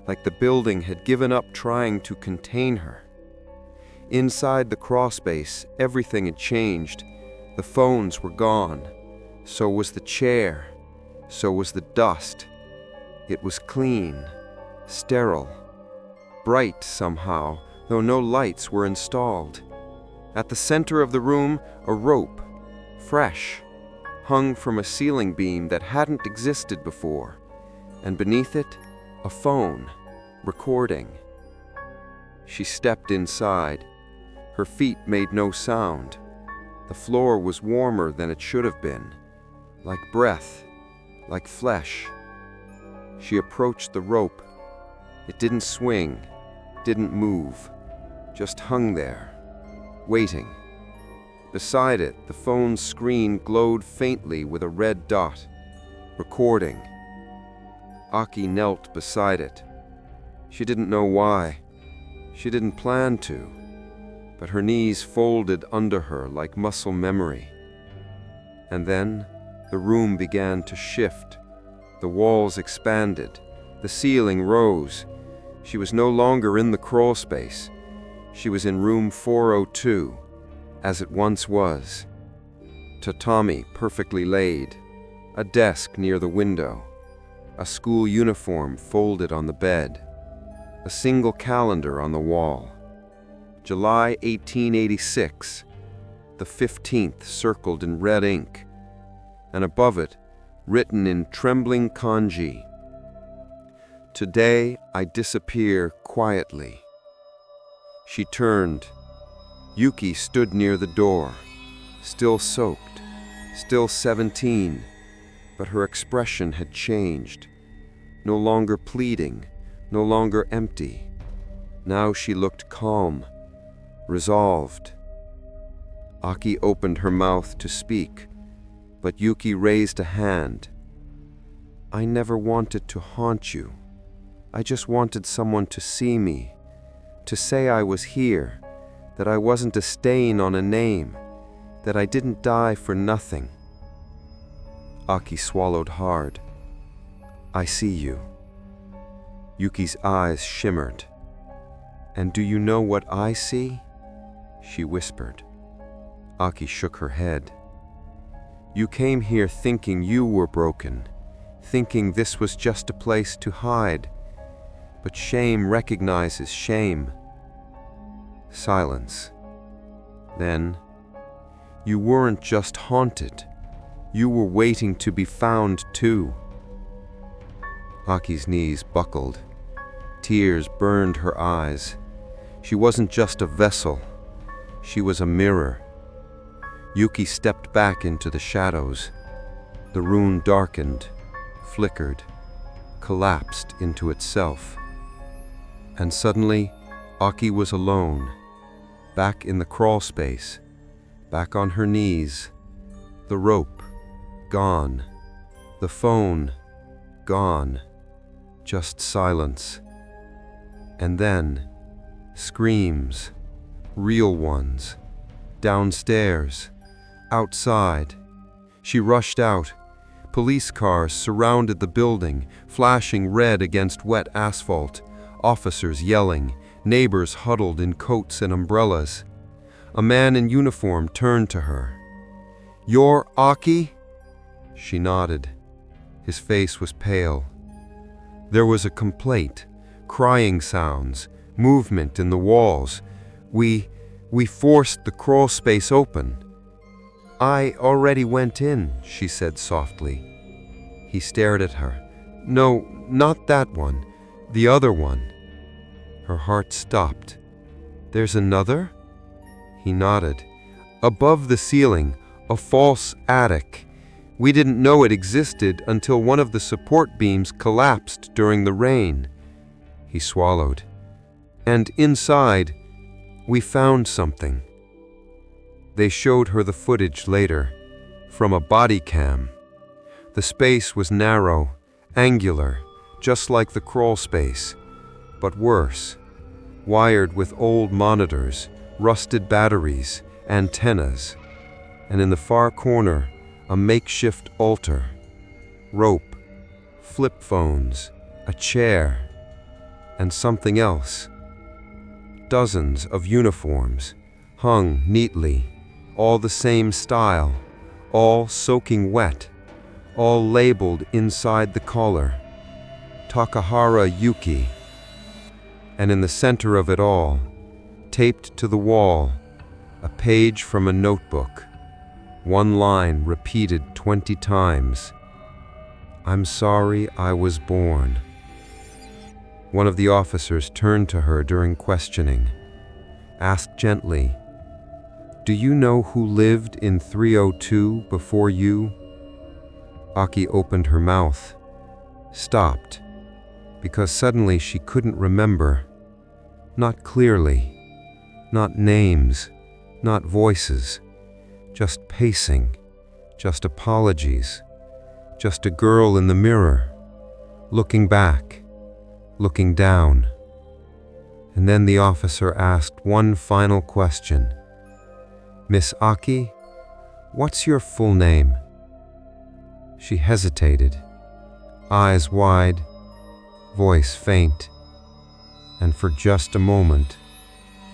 like the building had given up trying to contain her. Inside the crawlspace, everything had changed. The phones were gone. So was the chair. So was the dust. It was clean, sterile, bright somehow, though no lights were installed. At the center of the room, a rope, fresh, hung from a ceiling beam that hadn't existed before, and beneath it, a phone, recording. She stepped inside. Her feet made no sound. The floor was warmer than it should have been, like breath, like flesh. She approached the rope. It didn't swing, didn't move, just hung there, waiting. Beside it, the phone's screen glowed faintly with a red dot. Recording. Aki knelt beside it. She didn't know why. She didn't plan to, but her knees folded under her like muscle memory. And then the room began to shift. The walls expanded. The ceiling rose. She was no longer in the crawl space. She was in room 402, as it once was. Tatami perfectly laid, a desk near the window, a school uniform folded on the bed, a single calendar on the wall. July 1886, the 15th circled in red ink, and above it, written in trembling kanji, "Today I disappear quietly." She turned. Yuki stood near the door, still soaked, still 17, but her expression had changed. No longer pleading, no longer empty. Now she looked calm, resolved. Aki opened her mouth to speak, but Yuki raised a hand. "I never wanted to haunt you. I just wanted someone to see me, to say I was here, that I wasn't a stain on a name, that I didn't die for nothing." Aki swallowed hard. "I see you." Yuki's eyes shimmered. "And do you know what I see?" she whispered. Aki shook her head. "You came here thinking you were broken, thinking this was just a place to hide. But shame recognizes shame." Silence. Then, "You weren't just haunted. You were waiting to be found too." Aki's knees buckled. Tears burned her eyes. She wasn't just a vessel. She was a mirror. Yuki stepped back into the shadows. The rune darkened, flickered, collapsed into itself. And suddenly, Aki was alone, back in the crawl space, back on her knees. The rope, gone. The phone, gone. Just silence. And then, screams, real ones, downstairs, outside. She rushed out. Police cars surrounded the building, flashing red against wet asphalt, officers yelling, neighbors huddled in coats and umbrellas. A man in uniform turned to her. "You're Aki?" She nodded. His face was pale. There was a complaint, crying sounds, movement in the walls. We forced the crawl space open." "I already went in," she said softly. He stared at her. "No, not that one. The other one." Her heart stopped. "There's another?" He nodded. "Above the ceiling, a false attic. We didn't know it existed until one of the support beams collapsed during the rain." He swallowed. "And inside, we found something." They showed her the footage later, from a body cam. The space was narrow, angular, just like the crawl space, but worse. Wired with old monitors, rusted batteries, antennas, and in the far corner, a makeshift altar. Rope, flip phones, a chair, and something else. Dozens of uniforms, hung neatly, all the same style, all soaking wet, all labeled inside the collar. Takahara Yuki. And in the center of it all, taped to the wall, a page from a notebook. One line repeated 20 times. "I'm sorry I was born." One of the officers turned to her during questioning, asked gently, "Do you know who lived in 302 before you?" Aki opened her mouth, stopped, because suddenly she couldn't remember. Not clearly, not names, not voices, just pacing, just apologies, just a girl in the mirror, looking back, looking down. And then the officer asked one final question. "Miss Aki, what's your full name?" She hesitated, eyes wide, voice faint, and for just a moment,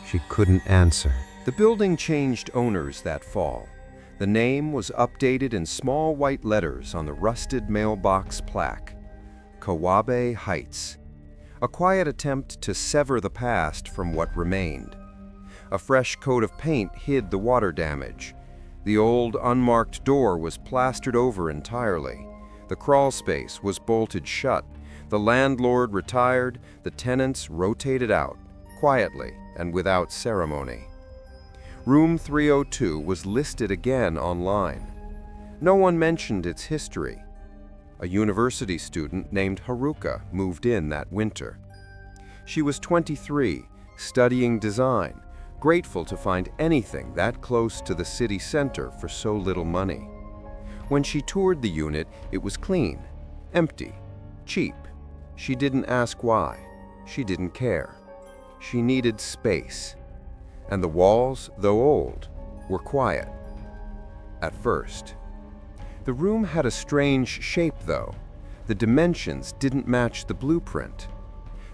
she couldn't answer. The building changed owners that fall. The name was updated in small white letters on the rusted mailbox plaque. Kawabe Heights. A quiet attempt to sever the past from what remained. A fresh coat of paint hid the water damage. The old, unmarked door was plastered over entirely. The crawl space was bolted shut. The landlord retired. The tenants rotated out, quietly and without ceremony. Room 302 was listed again online. No one mentioned its history. A university student named Haruka moved in that winter. She was 23, studying design, grateful to find anything that close to the city center for so little money. When she toured the unit, it was clean, empty, cheap. She didn't ask why. She didn't care. She needed space. And the walls, though old, were quiet. At first. The room had a strange shape, though. The dimensions didn't match the blueprint.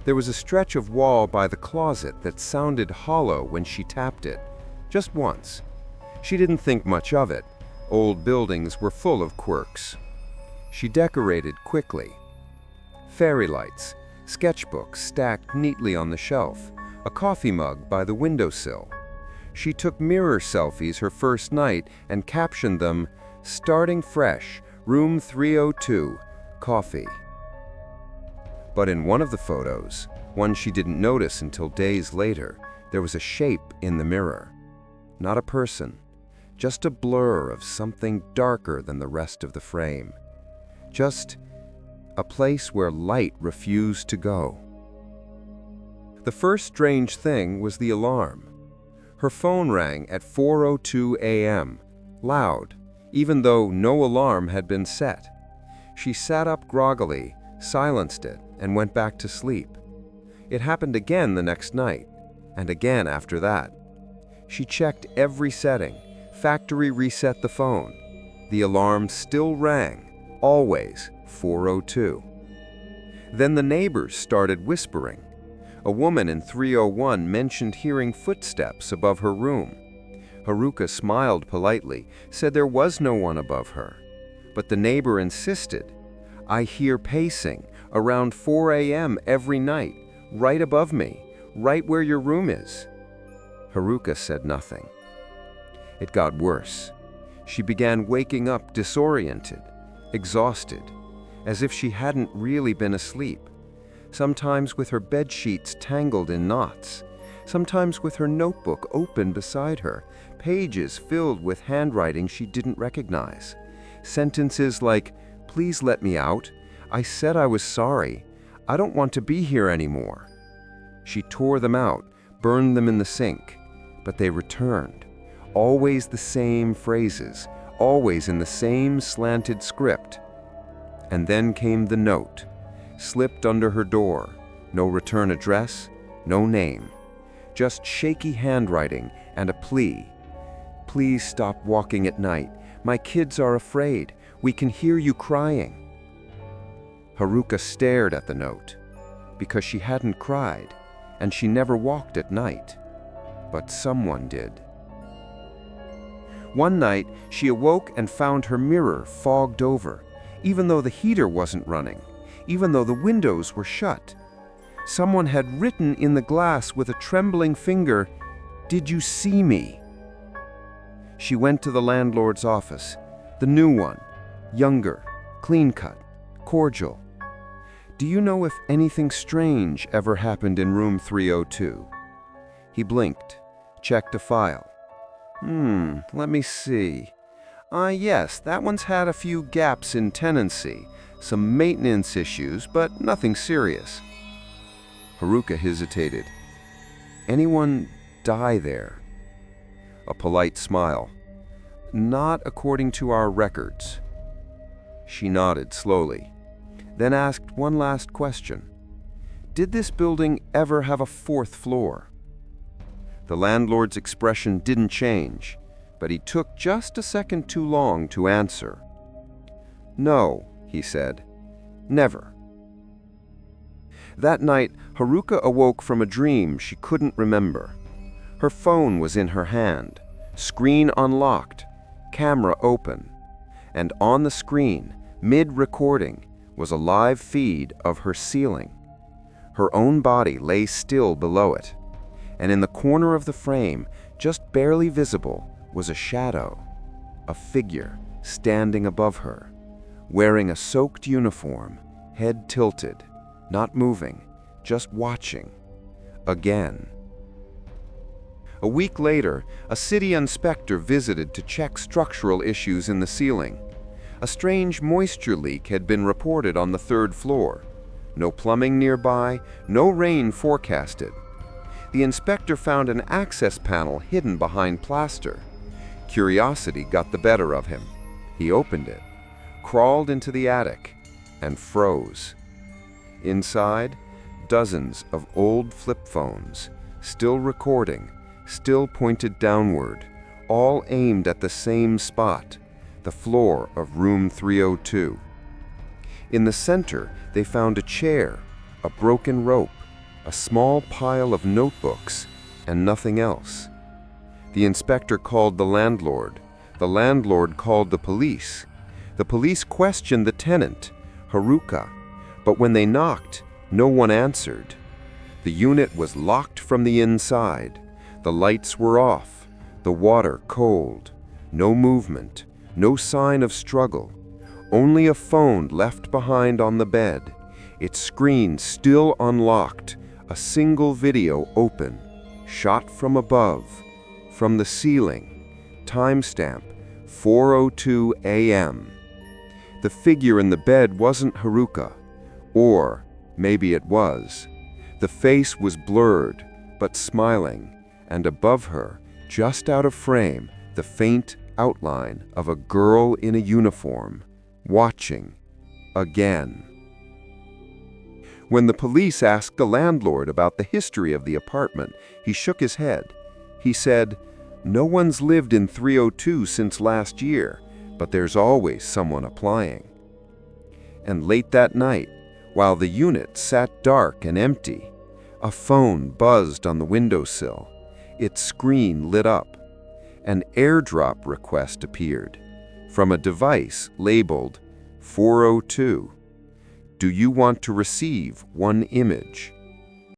There was a stretch of wall by the closet that sounded hollow when she tapped it, just once. She didn't think much of it. Old buildings were full of quirks. She decorated quickly. Fairy lights, sketchbooks stacked neatly on the shelf, a coffee mug by the windowsill. She took mirror selfies her first night and captioned them, "Starting fresh, room 302, coffee." But in one of the photos, one she didn't notice until days later, there was a shape in the mirror. Not a person, just a blur of something darker than the rest of the frame. Just a place where light refused to go. The first strange thing was the alarm. Her phone rang at 4:02 a.m., loud, even though no alarm had been set. She sat up groggily, silenced it, and went back to sleep. It happened again the next night, and again after that. She checked every setting, factory reset the phone. The alarm still rang, always 4:02. Then the neighbors started whispering. A woman in 301 mentioned hearing footsteps above her room. Haruka smiled politely, said there was no one above her. But the neighbor insisted. "I hear pacing around 4 a.m. every night, right above me, right where your room is." Haruka said nothing. It got worse. She began waking up disoriented, exhausted, as if she hadn't really been asleep. Sometimes with her bed sheets tangled in knots, sometimes with her notebook open beside her, pages filled with handwriting she didn't recognize. Sentences like, "Please let me out. I said I was sorry. I don't want to be here anymore." She tore them out, burned them in the sink, but they returned. Always the same phrases, always in the same slanted script. And then came the note, slipped under her door. No return address, no name. Just shaky handwriting and a plea. "Please stop walking at night. My kids are afraid. We can hear you crying." Haruka stared at the note, because she hadn't cried, and she never walked at night. But someone did. One night, she awoke and found her mirror fogged over, even though the heater wasn't running, even though the windows were shut. Someone had written in the glass with a trembling finger, "Did you see me?" She went to the landlord's office, the new one, younger, clean-cut, cordial. "Do you know if anything strange ever happened in room 302? He blinked, checked a file. Let me see. Yes, that one's had a few gaps in tenancy, some maintenance issues, but nothing serious." Haruka hesitated. "Anyone die there?" A polite smile. "Not according to our records." She nodded slowly, then asked one last question. "Did this building ever have a fourth floor?" The landlord's expression didn't change, but he took just a second too long to answer. "No," he said. "Never." That night, Haruka awoke from a dream she couldn't remember. Her phone was in her hand, screen unlocked, camera open, and on the screen, mid-recording, was a live feed of her ceiling. Her own body lay still below it, and in the corner of the frame, just barely visible, was a shadow, a figure standing above her, wearing a soaked uniform, head tilted, not moving, just watching. Again. A week later, a city inspector visited to check structural issues in the ceiling. A strange moisture leak had been reported on the third floor. No plumbing nearby, no rain forecasted. The inspector found an access panel hidden behind plaster. Curiosity got the better of him. He opened it, crawled into the attic, and froze. Inside, dozens of old flip phones, still recording, still pointed downward, all aimed at the same spot, the floor of room 302. In the center, they found a chair, a broken rope, a small pile of notebooks, and nothing else. The inspector called the landlord. The landlord called the police. The police questioned the tenant, Haruka, but when they knocked, no one answered. The unit was locked from the inside. The lights were off, the water cold, no movement, no sign of struggle, only a phone left behind on the bed, its screen still unlocked, a single video open, shot from above, from the ceiling, timestamp 4:02 a.m. The figure in the bed wasn't Haruka, or maybe it was. The face was blurred, but smiling, and above her, just out of frame, the faint outline of a girl in a uniform, watching, again. When the police asked the landlord about the history of the apartment, he shook his head. He said, "No one's lived in 302 since last year, but there's always someone applying." And late that night, while the unit sat dark and empty, a phone buzzed on the windowsill. Its screen lit up. An airdrop request appeared from a device labeled 402. "Do you want to receive one image?"